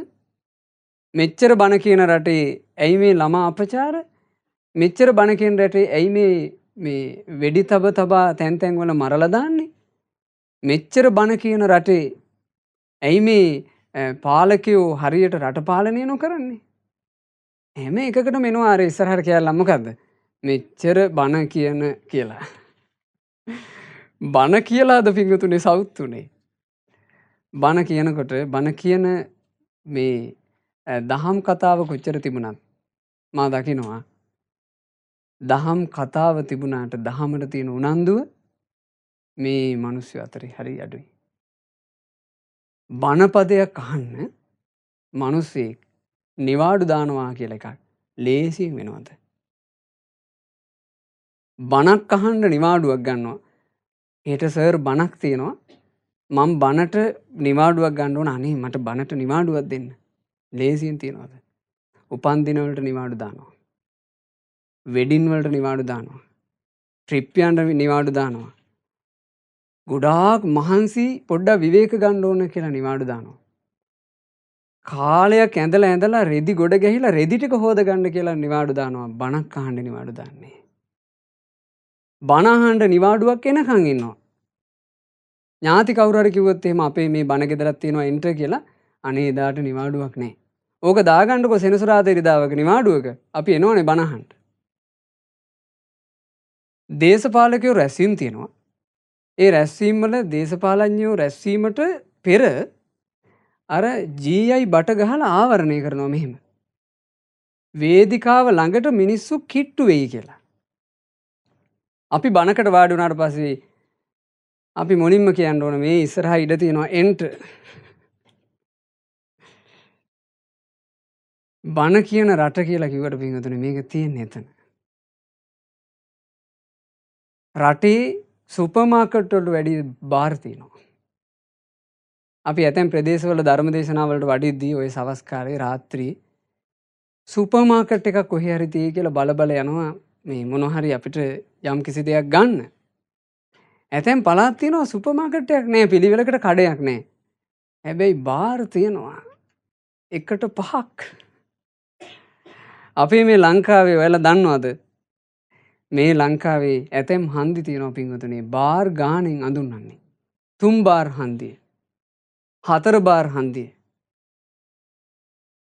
මෙච්චර බණ කියන රටේ ඇයි මේ ළමා අපචාර? මෙච්චර බණ කියන රටේ ඇයි මේ වෙඩි තබා තැන් තැන් වල මරලා දාන්නේ? මෙච්චර බණ කියන රටේ ඇයි මේ පාලකයෝ හරියට රට පාලනය නොකරන්නේ? හැම එකකටම එනවා අර ඉස්සරහට කියලා මොකද්ද? මෙච්චර බණ කියන කියලා. බණ කියලාද පිංගුතුනේ සවුත්තුනේ? බණ කියනකොට බණ කියන මේ දහම් කතාව කොච්චර තිබුණත් මා දකිනවා දහම් කතාව තිබුණාට දහමට තියෙන උනන්දුව මේ මිනිස්සු අතරේ හරි අඩුයි. බණපදයක් අහන්න මිනිස්සෙක් නිවාඩු දානවා කියලා එකක් ලේසියෙන් වෙනවද? බණක් අහන්න නිවාඩුවක් ගන්නවා. හෙට සර් බණක් තියෙනවා. මම බණට නිවාඩුවක් ගන්න ඕන. අනේ මට බණට නිවාඩුවක් දෙන්න. ලේසියෙන් තියනවද? උපන්දින වලට නිවාඩු දානවා. වෙඩින් වලට නිවාඩු දානවා. ට්‍රිප් යන්න නිවාඩු දානවා. ගොඩාක් මහන්සි පොඩ්ඩක් විවේක ගන්න ඕන කියලා නිවාඩු දානවා. කාලයක් ඇඳලා රෙදි ගොඩ ගැහිලා රෙදි ටික හොද ගන්න කියලා නිවාඩු දානවා. බණක් අහන්න නිවාඩු දාන්නේ. බණ අහන්න නිවාඩුවක් එනකන් ඉන්නවා. ඥාති කවුරු හරි කිව්වොත් එහෙම අපේ මේ බණ ගෙදරක් තියෙනවා එන්ටර් කියලා අනේ එදාට නිවාඩුවක් නැහැ. ඕක දාගන්නකො සෙනසුරාදා ඉරිදාවක නිවාඩුවක අපි එනවනේ බණ අහන්න. දේශපාලකයෝ රැස්වීම් තියෙනවා. ඒ රැස්වීම් වල දේශපාලඥයෝ රැස්වීමට පෙර අර GI බට ගහලා ආවරණය කරනවා මෙහෙම. වේදිකාව ළඟට මිනිස්සු කිට්ටු වෙයි කියලා. අපි බණකට වාඩි වුණාට පස්සේ අපි මොනින්ම කියන්න ඕන මේ ඉස්සරහා ඉඩ තියෙනවා එන්ට්. බණ කියන රට කියලා කිව්වට පින්වතුනි මේක තියෙන්නේ එතන. රටේ සුපර් මාකට් වලට වැඩි බාර් තියෙනවා. අපි ඇතැම් ප්‍රදේශවල ධර්ම දේශනාවලට වඩිද්දී ওই සවස් කාලේ රාත්‍රී සුපර් මාකට් එකක් කොහේ හරි තියෙයි කියලා බල යනවා මේ මොනවා හරි අපිට යම් කිසි දෙයක් ගන්න. ඇතැම් පළාත් තියෙනවා සුපර් මාකට් එකක් නැහැ, පිළිවෙලකට කඩයක් නැහැ. හැබැයි බාර් තියෙනවා. එකට 5ක්. අපේ මේ ලංකාවේ ඔයාලා දන්නවද? මේ ලංකාවේ ඇතැම් හන්දි තියෙනවා පින්වතුනි බාර් ගාණෙන් අඳුන්වන්නේ. 3 බාර් හන්දිය. 4 බාර් හන්දිය.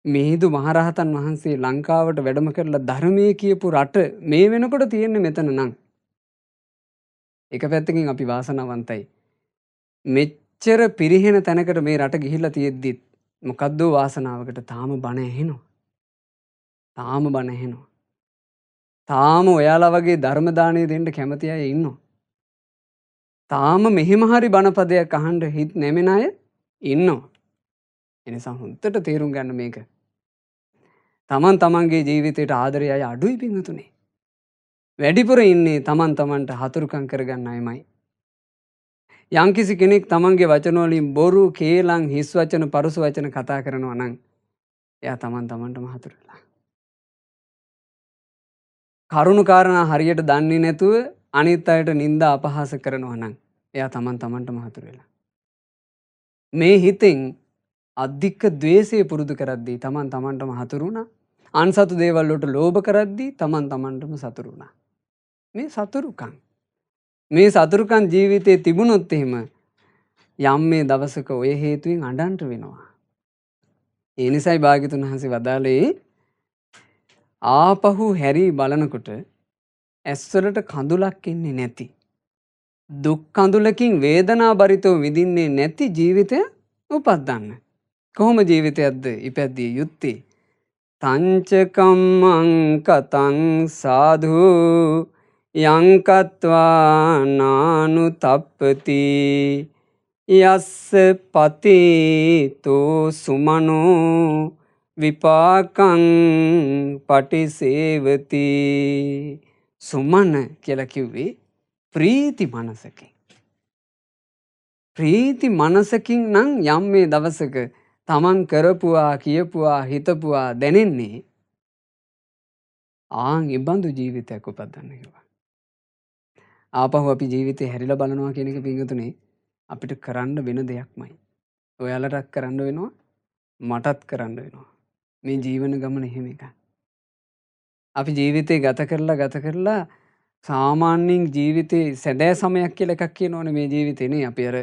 මිහිඳු මහරහතන් වහන්සේ ලංකාවට වැඩම කරලා ධර්මයේ කියපු රට මේ වෙනකොට තියෙන්නේ මෙතන නම්. එක පැත්තකින් අපි වාසනාවන්තයි. එච්චර පිරිහෙන තැනකට මේ රට ගිහිල්ලා තියෙද්දිත් මොකද්ද වාසනාවකට තාම බණ ඇහෙනවා. තාම බණ ඇහෙනවා. තාම ඔයාලා වගේ ධර්ම දාණය දෙන්න කැමති අය ඉන්නවා. තාම මෙහෙම හරි බණපදයක් අහන්න හිත නැමෙන අය ඉන්නවා. එනිසා හොඳට තේරුම් ගන්න මේක. තමන්ගේ ජීවිතයට ආදරය අය අඩුයි පින්වතුනි. වැඩිපුර ඉන්නේ තමන්ට හතුරුකම් කරගන්න අයමයි. යම්කිසි කෙනෙක් තමන්ගේ වචන වලින් බොරු, කේලම්, හිස් වචන, පරුස වචන කතා කරනවා නම් එයා තමන්ටම හතුරු වෙලා. කරුණු කාරණා හරියට දන්නේ නැතුව අනිත් අයට නිନ୍ଦා අපහාස කරනවා නම් එයා තමන්ටම හතුරු වෙලා. මේ හිතෙන් අධික ද්වේෂය පුරුදු කරද්දී තමන්ටම හතුරු වුණා. අන්සතු දේවල් වලට ලෝභ කරද්දී තමන්ටම සතුරු වුණා. මේ සතුරුකම්. මේ සතුරුකම් ජීවිතේ තිබුණොත් එහෙම යම් මේ දවසක ඔය හේතුවෙන් අඬන්ට වෙනවා. ඒ නිසායි භාග්‍යතුන් වහන්සේ වදාළේ ආපහු හැරි බලනකොට ඇස්වලට කඳුලක් එන්නේ නැති, දුක් කඳුලකින් වේදනා බරිතව විඳින්නේ නැති ජීවිතය උපද්දන්න. කොහොම ජීවිතයක්ද ඉපැද්දිය යුත්තේ? තංචකම්මං කතං සාධු යං කତ୍වා නානුතප්පති යස්ස පතිතෝ සුමනෝ විපාකං පටිසේවති. සුමන කියලා කිව්වේ ප්‍රීති මනසකින්. ප්‍රීති මනසකින් නම් යම් මේ දවසක තමන් කරපුවා, කියපුවා, හිතපුවා දැනෙන්නේ ඉබඳු ජීවිතයක් උපදින්න කියලා. ආපහු අපි ජීවිතේ හැරිලා බලනවා කියන එක පින්වතුනි අපිට කරන්න වෙන දෙයක්මයි. ඔයාලටත් කරන්න වෙනවා, මටත් කරන්න වෙනවා. මේ ජීවන ගමන එහෙම එකක්. අපි ජීවිතේ ගත කරලා සාමාන්‍යයෙන් ජීවිතේ සැදෑ සමයක් කියලා එකක් කියනවනේ මේ ජීවිතේ නේ. අපි අර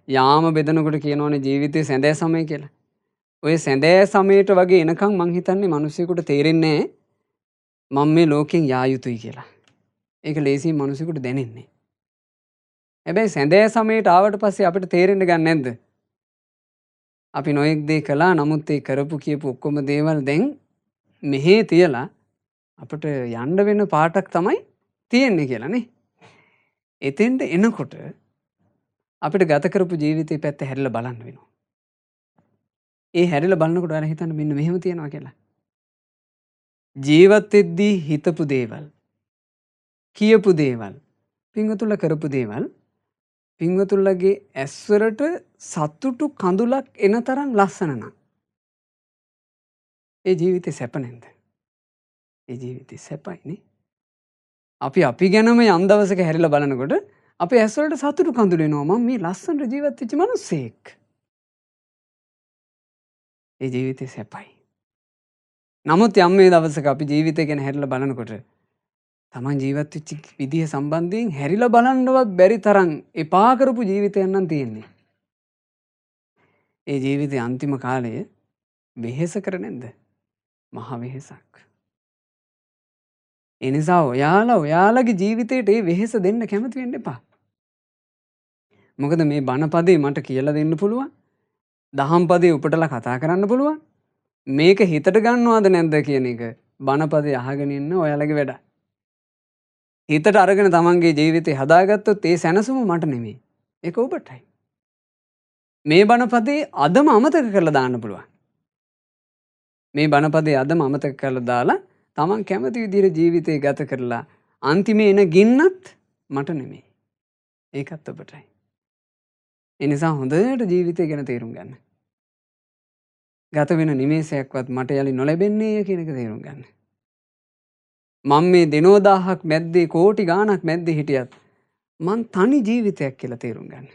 යාම බෙදනකොට කියනවනේ ජීවිතේ සැදෑ සමය කියලා. ඔය සැදෑ සමයට වගේ එනකන් මං හිතන්නේ මිනිස්සුෙකුට තේරෙන්නේ නැහැ මම මේ ලෝකෙන් යා යුතුයි කියලා. ඒක ලේසියෙන් මිනිස්සුෙකුට දැනෙන්නේ. හැබැයි සැදෑ සමයට ආවට පස්සේ අපිට තේරෙන්න ගන්න නැද්ද? අපි නොයෙක් දේ කළා, නමුත් ඒ කරපු කියපු ඔක්කොම දේවල් දැන් මෙහෙ තියලා අපිට යන්න වෙන පාටක් තමයි තියෙන්නේ කියලා නේ. එතෙන්ට එනකොට අපිට ගත කරපු ජීවිතේ පැත්ත හැරිලා බලන්න වෙනවා. ඒ හැරිලා බලනකොට ඔයාලා හිතන්න මෙන්න මෙහෙම තියනවා කියලා. ජීවත් වෙද්දී හිතපු දේවල්, කියපු දේවල්, පින්වතුන්ලා කරපු දේවල් පින්වතුන්ලගේ ඇස්වලට සතුටු කඳුලක් එන තරම් ලස්සන නම් ඒ ජීවිතේ සැප නැන්ද? ඒ ජීවිතේ සැපයි නේ. අපි ගැනම යම් දවසක හැරිලා බලනකොට අපේ ඇස්වලට සතුටු කඳුල එනවා. මම මේ ලස්සනට ජීවත් වෙච්ච මිනිස්සෙක්. ඒ ජීවිතේ සැපයි. නමුත් යම් මේ දවසක අපි ජීවිතය ගැන හැරිලා බලනකොට තමන් ජීවත් වෙච්ච විදිහ සම්බන්ධයෙන් හැරිලා බලන්නවත් බැරි තරම් එපා කරපු ජීවිතයක් නම් තියෙන්නේ. ඒ ජීවිතේ අන්තිම කාලය වෙහෙස කර නැද්ද? මහ වෙහෙසක්. ඒ නිසා ඔයාලගේ ජීවිතේට ඒ වෙහෙස දෙන්න කැමති වෙන්න එපා. මොකද මේ බණපදේ මට කියලා දෙන්න පුළුවන්. දහම් පදේ උපටලා කතා කරන්න පුළුවන්. මේක හිතට ගන්නවද නැද්ද කියන එක බණපදේ අහගෙන ඉන්න ඔයාලගේ වැඩ. හිතට අරගෙන තමන්ගේ ජීවිතේ හදාගත්තොත් ඒ සැනසුම මට නෙමෙයි. ඒක ඔබටයි. මේ බණපදේ අදම අමතක කරලා දාන්න පුළුවන්. මේ බණපදේ අදම අමතක කරලා දාලා තමන් කැමති විදිහට ජීවිතේ ගත කරලා අන්තිමේ එන ගින්නත් මට නෙමෙයි. ඒකත් ඔබටයි. ඒ නිසා හොඳට ජීවිතය ගැන තේරුම් ගන්න. ගත වෙන නිමේෂයක්වත් මට යලි නොලැබෙන්නේ කියන එක තේරුම් ගන්න. මම මේ දිනෝ 1000ක් මැද්දේ කෝටි ගාණක් මැද්දේ හිටියත් මං තනි ජීවිතයක් කියලා තේරුම් ගන්න.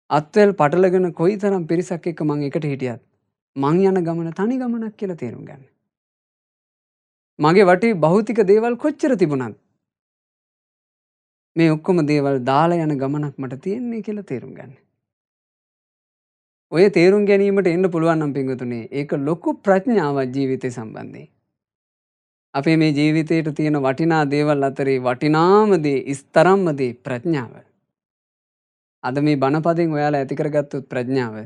අත්වැල් පටලගෙන කොයිතරම් පිරිසක් එක්ක මං එකට හිටියත් මං යන ගමන තනි ගමනක් කියලා තේරුම් ගන්න. මගේ වටේ භෞතික දේවල් කොච්චර තිබුණත් මේ ඔක්කොම දේවල් දාලා යන ගමනක් මට තියෙන්නේ කියලා තේරුම් ගන්න. ඔය තේරුම් ගැනීමට එන්න පුළුවන් නම් පින්වතුනි ඒක ලොකු ප්‍රඥාවක් ජීවිතය සම්බන්ධයෙන්. අපේ මේ ජීවිතයට තියෙන වටිනා දේවල් අතරේ වටිනාම දේ, ඉස්තරම්ම දේ ප්‍රඥාව. අද මේ බණපදයෙන් ඔයාලා ඇති කරගත්තු ප්‍රඥාව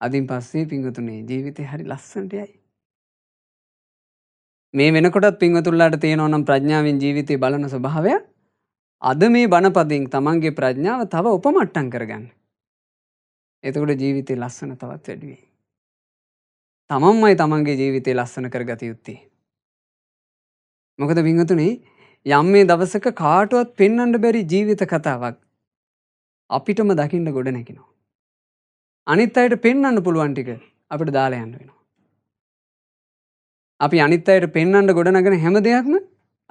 අදින් පස්සේ පින්වතුනි ජීවිතේ හරි ලස්සනට යයි. මේ වෙනකොටත් පින්වතුන්ලාට තියෙනවා නම් ප්‍රඥාවෙන් ජීවිතේ බලන ස්වභාවය අද මේ බණපදයෙන් තමන්ගේ ප්‍රඥාව තව උපමට්ටම් කරගන්න. එතකොට ජීවිතේ ලස්සන තවත් වැඩි වෙයි. තමන්මයි තමන්ගේ ජීවිතේ ලස්සන කරගත යුත්තේ. මොකද පින්වතුනි යම් මේ දවසක කාටවත් පෙන්වන්න බැරි ජීවිත කතාවක් අපිටම දකින්න ගොඩ නැගිනවා. අනිත් අයට පෙන්වන්න පුළුවන් ටික අපිට දාලා යන්න වෙනවා. අපි අනිත් අයට පෙන්වන්න ගොඩ නගන හැම දෙයක්ම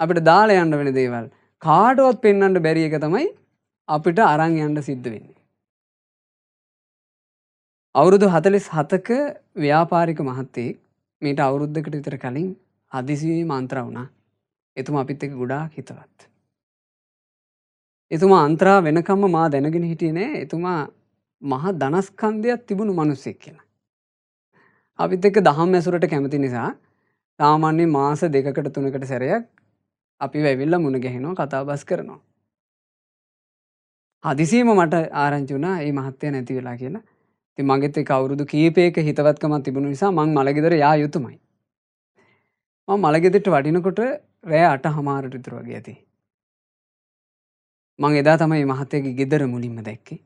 අපිට දාලා යන්න වෙන දේවල්. කාටවත් පෙන්වන්න බැරි එක තමයි අපිට අරන් යන්න සිද්ධ වෙන්නේ. අවුරුදු 47ක ව්‍යාපාරික මහත්තයෙක් මීට අවුරුද්දකට විතර කලින් හදිසියෙම අන්තරා වුණා. එතුමා අපිත් එක්ක ගොඩාක් හිතවත්. එතුමා අන්තරා වෙනකම්ම මා දැනගෙන හිටියේ නෑ එතුමා මහා ධනස්කන්ධයක් තිබුණු මිනිසෙක් කියලා. අපිත් එක්ක දහම් ඇසුරට කැමති නිසා සාමාන්‍ය මාස 2කට 3කට සැරයක් අපිව ඇවිල්ලා මුණ ගැහෙනවා කතා බස් කරනවා. හදිසියෙම මට ආරංචි වුණා මේ මහත්තයා නැති වෙලා කියලා. ඉතින් මගෙත් එක්ක අවුරුදු කීපයක හිතවත්කමක් තිබුණු නිසා මං මලගෙදර යා යුතුමයි. මම මලගෙදරට වඩිනකොට රෑ 8:00 විතර වගේ ඇති. මං එදා තමයි මේ මහත්තයාගේ ගෙදර මුලින්ම දැක්කේ.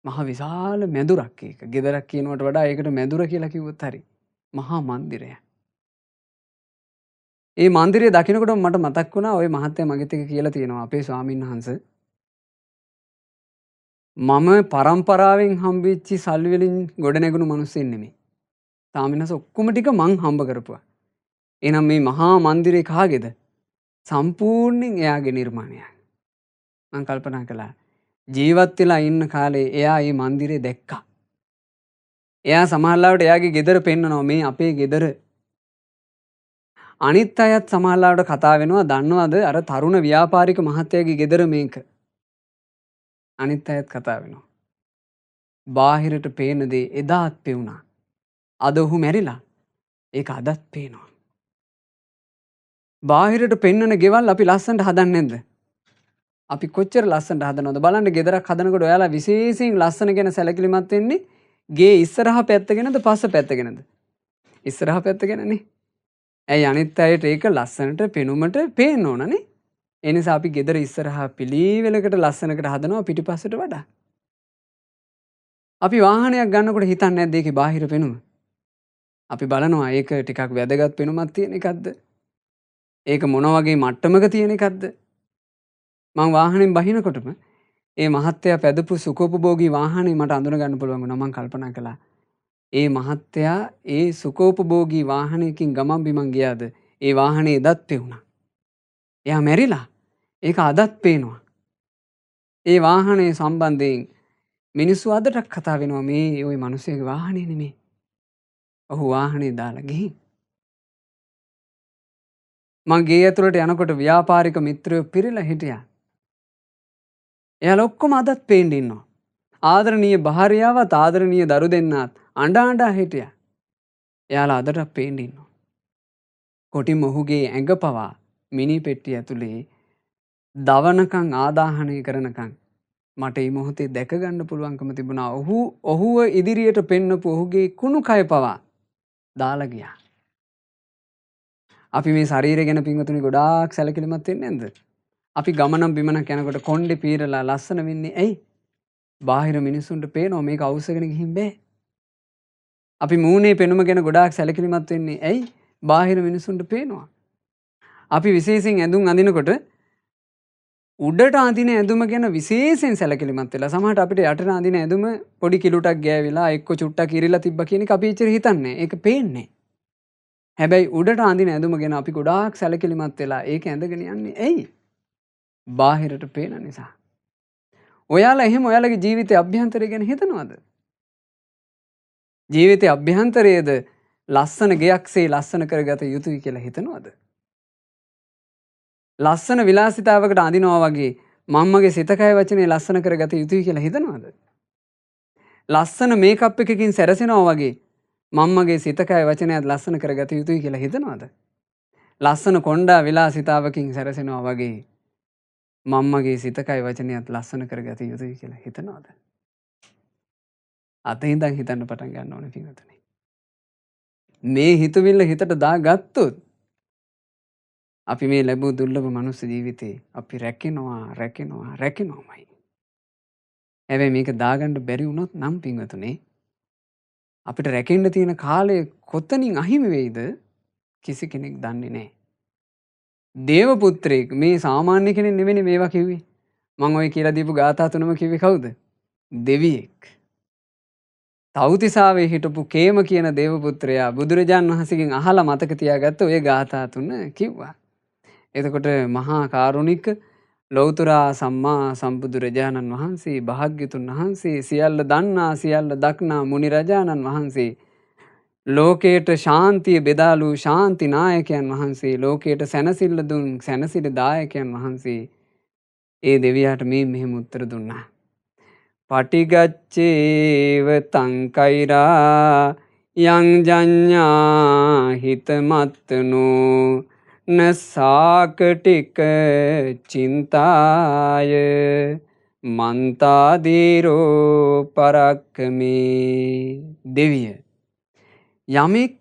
මහා විශාල මැදුරක් ඒක. ගෙදරක් කියනවට වඩා ඒකට මැදුර කියලා කිව්වොත් හරි. මහා මන්දිරය. ඒ මන්දිරය දකිනකොට මට මතක් වුණා ওই මහත්තයා මගෙත් එක්ක කියලා තියෙනවා අපේ ස්වාමීන් වහන්සේ මම පරම්පරාවෙන් හම්බෙච්ච සල්ලි වලින් ගොඩ නැගුණු මිනිස්සෙක් නෙමෙයි. ස්වාමීන් වහන්සේ ඔක්කොම ටික මං හම්බ කරපුවා. එහෙනම් මේ මහා මන්දිරේ කාගේද? සම්පූර්ණයෙන් එයාගේ නිර්මාණයක්. මං කල්පනා කළා ජීවත් වෙලා ඉන්න කාලේ එයා මේ මන්දිරේ දැක්කා. එයා සමහරවිට එයාගේ ගෙදර පෙන්නනවා මේ අපේ ගෙදර. අනිත් අයත් සමහරවිට කතා වෙනවා දන්නවද අර තරුණ ව්‍යාපාරික මහත්තයාගේ ගෙදර මේක. අනිත් අයත් කතා වෙනවා. බාහිරට පේන දේ එදාත් පෙවුණා. අද ඔහු මැරිලා. ඒක අදත් පේනවා. බාහිරට පෙන්නන ගෙවල් අපි ලස්සනට හදන්නේ නැද්ද? අපි කොච්චර ලස්සනට හදනවද බලන්න. ගෙදරක් හදනකොට ඔයාලා විශේෂයෙන් ලස්සන ගැන සැලකිලිමත් වෙන්නේ ගේ ඉස්සරහා පැත්තගෙනද පස්ස පැත්තගෙනද? ඉස්සරහා පැත්තගෙනනේ. ඇයි අනිත් අයට ඒක ලස්සනට පෙනුමට පේන්න ඕනනේ. ඒ නිසා අපි ගෙදර ඉස්සරහා පිළිවෙලකට ලස්සනකට හදනවා පිටිපස්සට වඩා. අපි වාහනයක් ගන්නකොට හිතන්නේ නැද්ද ඒකේ බාහිර පෙනුම? අපි බලනවා ඒක ටිකක් වැදගත් පෙනුමක් තියෙන එකක්ද? ඒක මොන වගේ මට්ටමක තියෙන එකක්ද? මං වාහනෙන් බහිනකොටම ඒ මහත්තයා පැදපු සුඛෝපභෝගී වාහනේ මට අඳුන ගන්න පුළුවන් වුණා. මං කල්පනා කළා ඒ මහත්තයා ඒ සුඛෝපභෝගී වාහනයකින් ගමන් බිමන් ගියාද ඒ වාහනේ එදත් පෙවුණා. එයා මැරිලා. ඒක අදත් පේනවා. ඒ වාහනේ සම්බන්ධයෙන් මිනිස්සු අදටත් කතා වෙනවා මේ ওই මිනිස්සුගේ වාහනේ නෙමෙයි. ඔහු වාහනේ දාලා ගිහින්. මං ගේ ඇතුළට යනකොට ව්‍යාපාරික මිත්‍රයෝ පිරিলা හිටියා. එයාලා ඔක්කොම අදත් පේන්න ඉන්නවා. ආදරණීය භාර්යාවත් ආදරණීය දරු දෙන්නාත් අඬ අඬ හිටියා. එයාලා අදටත් පේන්න ඉන්නවා. කොටිම ඔහුගේ ඇඟ පවා මිනි පෙට්ටිය ඇතුලේ දවනකම් ආදාහනය කරනකම් මට මේ මොහොතේ දැක ගන්න පුළුවන්කම තිබුණා. ඔහුව ඉදිරියට පෙන්නපු ඔහුගේ කුණු කය පවා දාලා ගියා. අපි මේ ශරීරය ගැන පින්වතුනි ගොඩාක් සැලකිලිමත් වෙන්නේ නැද්ද? අපි ගමනම් බිමනක් යනකොට කොණ්ඩේ පීරලා ලස්සන වෙන්නේ ඇයි? බාහිර මිනිස්සුන්ට පේනවා මේක අවශ්‍යගෙන ගිහින් බෑ. අපි මූණේ පෙනුම ගැන ගොඩාක් සැලකිලිමත් වෙන්නේ ඇයි? බාහිර මිනිස්සුන්ට පේනවා. අපි විශේෂයෙන් ඇඳුම් අඳිනකොට උඩට අඳින ඇඳුම ගැන විශේෂයෙන් සැලකිලිමත් වෙලා සමහරට අපිට යටට අඳින ඇඳුම පොඩි කිලුටක් ගෑවිලා එක්ක චුට්ටක් ඉරිලා තිබ්බ කියන එක අපි ඉච්චර හිතන්නේ. ඒක පේන්නේ. හැබැයි උඩට අඳින ඇඳුම ගැන අපි ගොඩාක් සැලකිලිමත් වෙලා ඒක ඇඳගෙන යන්නේ ඇයි? බාහිරට පේන නිසා. ඔයාලා එහෙම ඔයාලගේ ජීවිතයේ අභ්‍යන්තරය ගැන හිතනවද? ජීවිතයේ අභ්‍යන්තරයේද ලස්සන ගයක්සේ ලස්සන කරගත යුතුයි කියලා හිතනවද? ලස්සන විලාසිතාවකට අඳිනවා වගේ මම්මගේ සිතකය වචනේ ලස්සන කරගත යුතුයි කියලා හිතනවද? ලස්සන මේකප් එකකින් සැරසෙනවා වගේ මම්මගේ සිතකය වචනයත් ලස්සන කරගත යුතුයි කියලා හිතනවද? ලස්සන කොණ්ඩා විලාසිතාවකින් සැරසෙනවා වගේ මම්මගේ සිතකයි වචනයත් ලස්සන කරගත යුතුයි කියලා හිතනවද? අත ඉඳන් හිතන්න පටන් ගන්න ඕනේ පින්වතුනි. මේ හිතවිල්ල හිතට දාගත්තොත් අපි මේ ලැබූ දුර්ලභ මනුස්ස ජීවිතේ අපි රැකෙනවාමයි. හැබැයි මේක දාගන්න බැරි වුණොත් නම් පින්වතුනි අපිට රැකෙන්න තියෙන කාලය කොතනින් අහිමි වෙයිද කිසි කෙනෙක් දන්නේ නැහැ. දේව පුත්‍රයෙක් මේ සාමාන්‍ය කෙනෙක් නෙවෙයි මේවා කිව්වේ. මම ඔය කියලා දීපු ගාථා තුනම කිව්වේ කවුද? දෙවියෙක්. තවුතිසාවේ හිටපු කේම කියන දේව පුත්‍රයා බුදුරජාන් වහන්සේගෙන් අහලා මතක තියාගත්ත ඔය ගාථා තුන කිව්වා. එතකොට මහා කාරුණික ලෞතුරා සම්මා සම්බුදුරජාණන් වහන්සේ භාග්‍යතුන් වහන්සේ සියල්ල දන්නා සියල්ල දක්නා මුනි රජාණන් වහන්සේ ලෝකයට ශාන්තිය බෙදාලු ශාන්ති නායකයන් වහන්සේ ලෝකයට සැනසෙල්ල දුන් සැනසිලි දායකයන් වහන්සේ ඒ දෙවියාට මේ මෙහෙම උත්තර දුන්නා. පටිගච්ඡේව තං කෛරා යං ජඤ්ඤා හිතමත්නෝ නසාකටික චින්තාය මන්තාදීරෝ පරක්කමේ. දෙවිය යමෙක්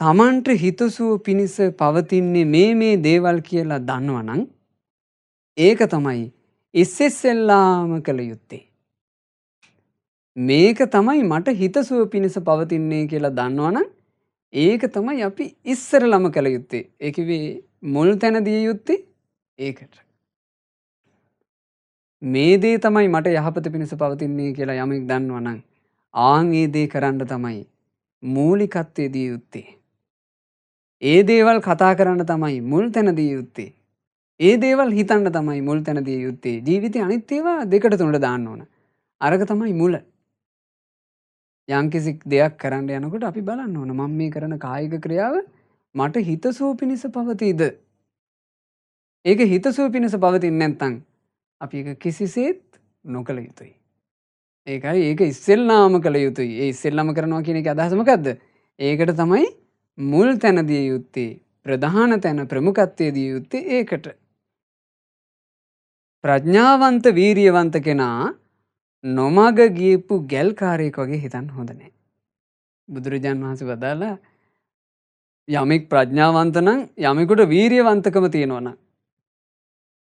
තමන්ට හිතසුව පිණිස පවතින්නේ මේ දේවල් කියලා දන්නවනම් ඒක තමයි ඉස්සෙල්ලාම කළ යුත්තේ. මේක තමයි මට හිතසුව පිණිස පවතින්නේ කියලා දන්නවනම් ඒක තමයි අපි ඉස්සරලම කළ යුත්තේ. ඒ කිව්වේ මුල් තැන දිය යුත්තේ ඒකට. මේ දේ තමයි මට යහපත පිණිස පවතින්නේ කියලා යමෙක් දන්නවනම් ආන් ඒ දේ කරන්න තමයි මූලිකත්වයේ දිය යුත්තේ. ඒ දේවල් කතා කරන්න තමයි මුල් තැන දිය යුත්තේ. ඒ දේවල් හිතන්න තමයි මුල් තැන දිය යුත්තේ. ජීවිතේ අනිත් ඒවා දෙකට තුනට දාන්න ඕන. අරක තමයි මුල. යම්කිසි දෙයක් කරන්න යනකොට අපි බලන්න ඕන මම මේ කරන කායික ක්‍රියාව මට හිතසුව පිණිස පවතීද? ඒක හිතසුව පිණිස පවතින්නේ නැත්නම් අපි ඒක කිසිසේත් නොකළ යුතුයි. ඒකයි ඒක ඉස්සෙල්ලාම කළ යුතුයි. ඒ ඉස්සෙල්ලාම කරනවා කියන එකේ අදහස මොකද්ද? ඒකට තමයි මුල් තැන දිය යුත්තේ. ප්‍රධාන තැන ප්‍රමුඛත්වයේ දිය යුත්තේ ඒකට. ප්‍රඥාවන්ත වීරියවන්ත කෙනා නොමග ගියපු ගැල්කාරයෙක් වගේ හිතන්න හොඳ නැහැ. බුදුරජාන් වහන්සේ වදාලා යමෙක් ප්‍රඥාවන්ත නම් යමෙකුට වීරියවන්තකම තියෙනවා නම්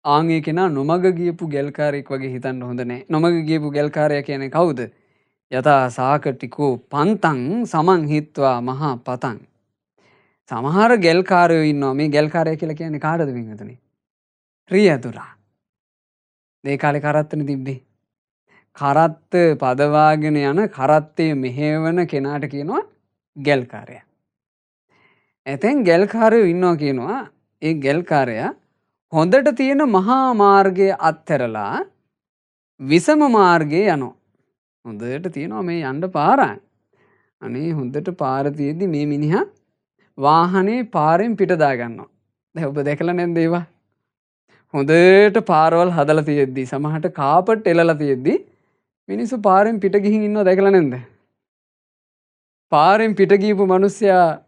ආන් ඒ කෙනා නොමග ගියපු ගැල්කාරයෙක් වගේ හිතන්න හොඳ නැහැ. නොමග ගියපු ගැල්කාරයා කියන්නේ කවුද? යතා සාකටිකෝ පන්තං සමන් හිත්වා මහා පතං. සමහර ගැල්කාරයෝ ඉන්නවා. මේ ගැල්කාරය කියලා කියන්නේ කාටද වින්වතුනි? රියදුරා. මේ කාලේ කරත්තනේ තිබ්බේ. කරත්ත පදවාගෙන යන කරත්තේ මෙහෙවන කෙනාට කියනවා ගැල්කාරයා. එතෙන් ගැල්කාරයෝ ඉන්නවා කියනවා. ඒ ගැල්කාරයා හොඳට තියෙන මහා මාර්ගය අත්හැරලා විසම මාර්ගයේ යනවා. හොඳට තියෙනවා මේ යන්න පාරක්. අනේ හොඳට පාර තියෙද්දි මේ මිනිහා වාහනේ පාරෙන් පිට දා ගන්නවා. දැන් ඔබ දැකලා නැද්ද ඒවා? හොඳට පාරවල් හදලා තියෙද්දි සමහරට කාපට් එලලා තියෙද්දි මිනිස්සු පාරෙන් පිට ගිහින් ඉන්නව දැකලා නැද්ද? පාරෙන් පිට ගියපු මිනිස්සයා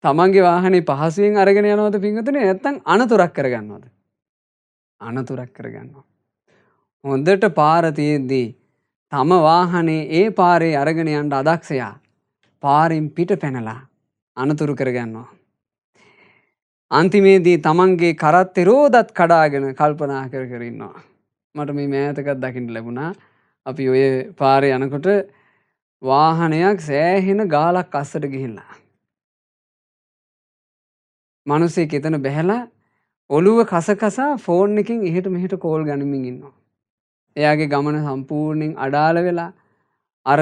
තමන්ගේ වාහනේ පහසුවෙන් අරගෙන යනවද පින්වතුනි නැත්නම් අනතුරක් කරගන්නවද? අනතුරක් කරගන්නවා. හොඳට පාර තියෙද්දි තම වාහනේ ඒ පාරේ අරගෙන යන්න අදක්ෂයා පාරෙන් පිට පැනලා අනතුරු කරගන්නවා. අන්තිමේදී තමන්ගේ කරත්තේ රෝදත් කඩාගෙන කල්පනා කර ඉන්නවා. මට මේ මෑතකක් දකින්න ලැබුණා. අපි ඔය පාරේ යනකොට වාහනයක් සෑහෙන ගාලක් අස්සට ගිහිල්ලා. මිනිස්සෙක් එතන බැහැලා ඔළුව කසකසා ෆෝන් එකෙන් එහෙට මෙහෙට කෝල් ගනිමින් ඉන්නවා. එයාගේ ගමන සම්පූර්ණයෙන් අඩාල වෙලා අර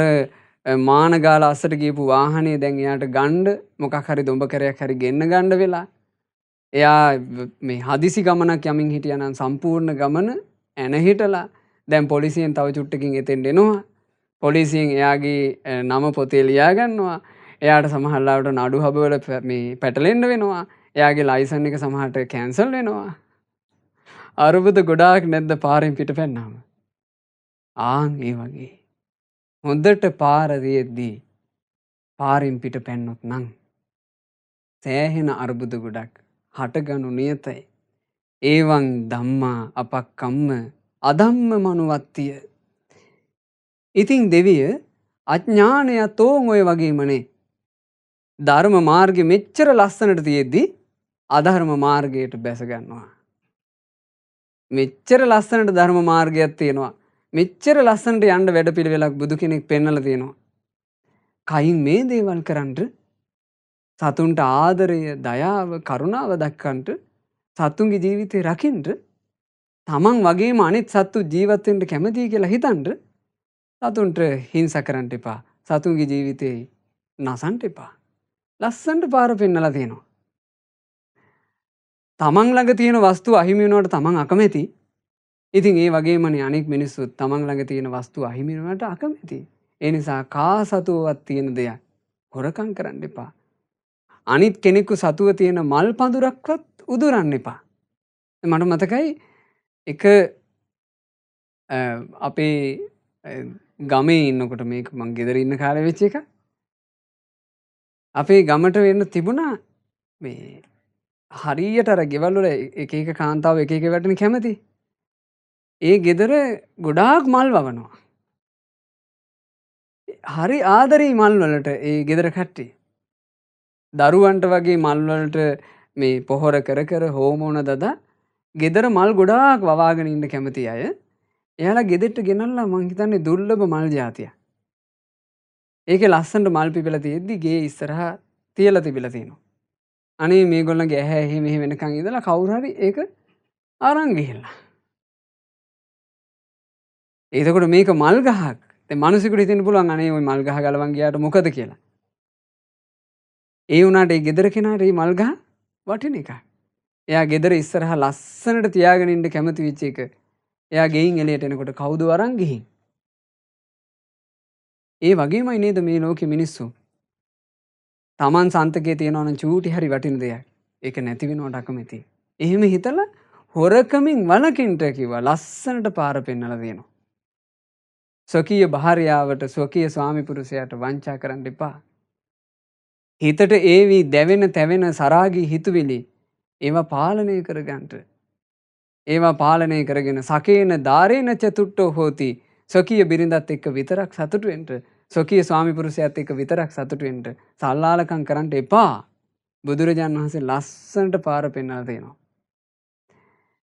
මාන ගාලා අස්සට ගියපු වාහනේ දැන් එයාට ගන්න මොකක් හරි දොඹකරයක් හරි ගෙන්න ගන්න වෙලා එයා මේ හදිසි ගමනක් යමින් හිටියානම් සම්පූර්ණ ගමන ඇන හිටලා දැන් පොලිසියෙන් තව චුට්ටකින් එතෙන්ට එනවා. පොලිසියෙන් එයාගේ නම පොතේ ලියා ගන්නවා. එයාට සමහර ලාවට නඩු හබවල මේ පැටලෙන්න වෙනවා. එයාගේ ලයිසන් එක සමහරට කැන්සල් වෙනවා. අරුබුද ගොඩාක් නැද්ද පාරෙන් පිට පැන්නාම? ආන් ඒ වගේ හොඳට පාර දියද්දී පාරෙන් පිට පැන්නොත් නම් සෑහෙන අරුබුද ගොඩක් හටගනු නියතයි. ඒවං ධම්මා අපක්කම්ම අධම්ම මනුවත්තිය. ඉතින් දෙවිය අඥානයතෝන් ඔය වගේමනේ ධර්ම මාර්ගෙ මෙච්චර ලස්සනට තියෙද්දි අධර්ම මාර්ගයට බැස ගන්නවා. මෙච්චර ලස්සනට ධර්ම මාර්ගයක් තියෙනවා. මෙච්චර ලස්සනට යන්න වැඩපිළිවෙලක් බුදු කෙනෙක් පෙන්වලා තියෙනවා. කයින් මේ දේවල් කරන්නට සතුන්ට ආදරය, දයාව, කරුණාව දක්වන්නට සතුන්ගේ ජීවිතේ රකින්න තමන් වගේම අනිත් සත්තු ජීවත් වෙන්න කැමතියි කියලා හිතන්න සතුන්ට හිංසා කරන්න එපා. සතුන්ගේ ජීවිතේ නසන්න එපා. ලස්සනට පාර පෙන්නලා තියෙනවා. තමන් ළඟ තියෙන වස්තු අහිමි වෙනවට තමන් අකමැති. ඉතින් ඒ වගේමනේ අනෙක් මිනිස්සුත් තමන් ළඟ තියෙන වස්තු අහිමි වෙනවට අකමැති. ඒ නිසා කා සතුවවත් තියෙන දෙයක් හොරකම් කරන්න එපා. අනිත් කෙනෙකු සතුව තියෙන මල් පඳුරක්වත් උදුරන්න එපා. මට මතකයි එක අපේ ගමේ ඉන්නකොට මේක මං ගෙදර ඉන්න කාලේ වෙච්ච එක. අපේ ගමට වෙන්න තිබුණා මේ හරියට අර ගෙවල් වල එක එක කාන්තාව එක එක වැටෙන කැමති. ඒ ගෙදර ගොඩාක් මල් වවනවා. හරි ආදරේ මල් වලට ඒ ගෙදර කට්ටිය. දරුවන්ට වගේ මල් වලට මේ පොහොර කර කර හෝමෝන දදා ගෙදර මල් ගොඩාක් වවාගෙන ඉන්න කැමති අය. එයාලා ගෙදෙට්ට ගෙනල්ලා මං හිතන්නේ දුර්ලභ මල් జాතිය. ඒකේ ලස්සනට මල් පිපිලා තියෙද්දි ගේ ඉස්සරහා තියලා තිබිලා තියෙනවා. අනේ මේගොල්ලන්ගේ ඇහැ එහෙ මෙහෙ වෙනකන් ඉඳලා කවුරු හරි ඒක අරන් ගිහිල්ලා. එතකොට මේක මල් ගහක්. දැන් මිනිසෙකුට හිතෙන්න පුළුවන් අනේ ওই මල් ගහ ගලවන් ගියාට මොකද කියලා. ඒ වුණාට ඒ ගෙදර කෙනාට මේ මල් ගහ වටින එකක්. එයා ගෙදර ඉස්සරහා ලස්සනට තියාගෙන ඉන්න කැමති වෙච්ච එක. එයා ගෙයින් එළියට එනකොට කවුද අරන් ගිහින්? ඒ වගේමයි නේද මේ ලෝකෙ මිනිස්සු. Taman සන්තකේ තියනවා නම් චූටි හරි වටින දෙයක්. ඒක නැති වෙනවට අකමැති. එහෙම හිතලා හොරකමින් වළකින්න කිව්වා ලස්සනට පාර පෙන්නලා දෙනවා. ස්වකීය භාර්යාවට ස්වකීය ස්වාමි පුරුෂයාට වංචා කරන්න එපා. හිතට ඒවි දැවෙන තැවෙන සරාගී හිතුවිලි ඒවා පාලනය කරගන්න. ඒවා පාලනය කරගෙන සකේන දාරේන චතුට්ටෝ හෝති. ස්වකීය බිරිඳත් එක්ක විතරක් සතුටු වෙන්න. ස්වකීය ස්වාමි පුරුෂයාත් එක්ක විතරක් සතුටු වෙන්න. සල්ලාලකම් කරන්න එපා. බුදුරජාණන් වහන්සේ ලස්සනට පාර පෙන්නලා තියෙනවා.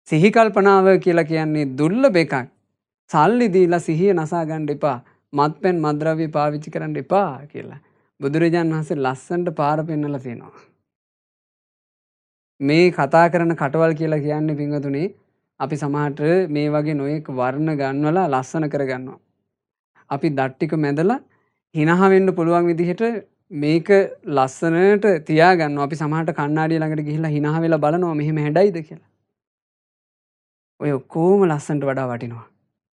සිහි කල්පනාව කියලා කියන්නේ දුර්ලභ එකක්. සල්ලි දීලා සිහිය නසා ගන්න එපා. මත්පැන් මත්ද්‍රව්‍ය පාවිච්චි කරන්න එපා කියලා. බුදුරජාණන් වහන්සේ ලස්සනට පාර පෙන්නලා තියෙනවා. මේ කතා කරන කටවල් කියලා කියන්නේ පින්වතුනි අපි සමහරට මේ වගේ නොයෙක් වර්ණ ගන්නවලා ලස්සන කරගන්නවා. අපි දත් ටික මැදලා හිනහ වෙන්න පුළුවන් විදිහට මේක ලස්සනට තියාගන්නවා. අපි සමහරට කණ්ණාඩිය ළඟට ගිහිල්ලා හිනහ වෙලා බලනවා මෙහෙම හැඩයිද කියලා. ඔය ඔක්කොම ලස්සනට වඩා වටිනවා.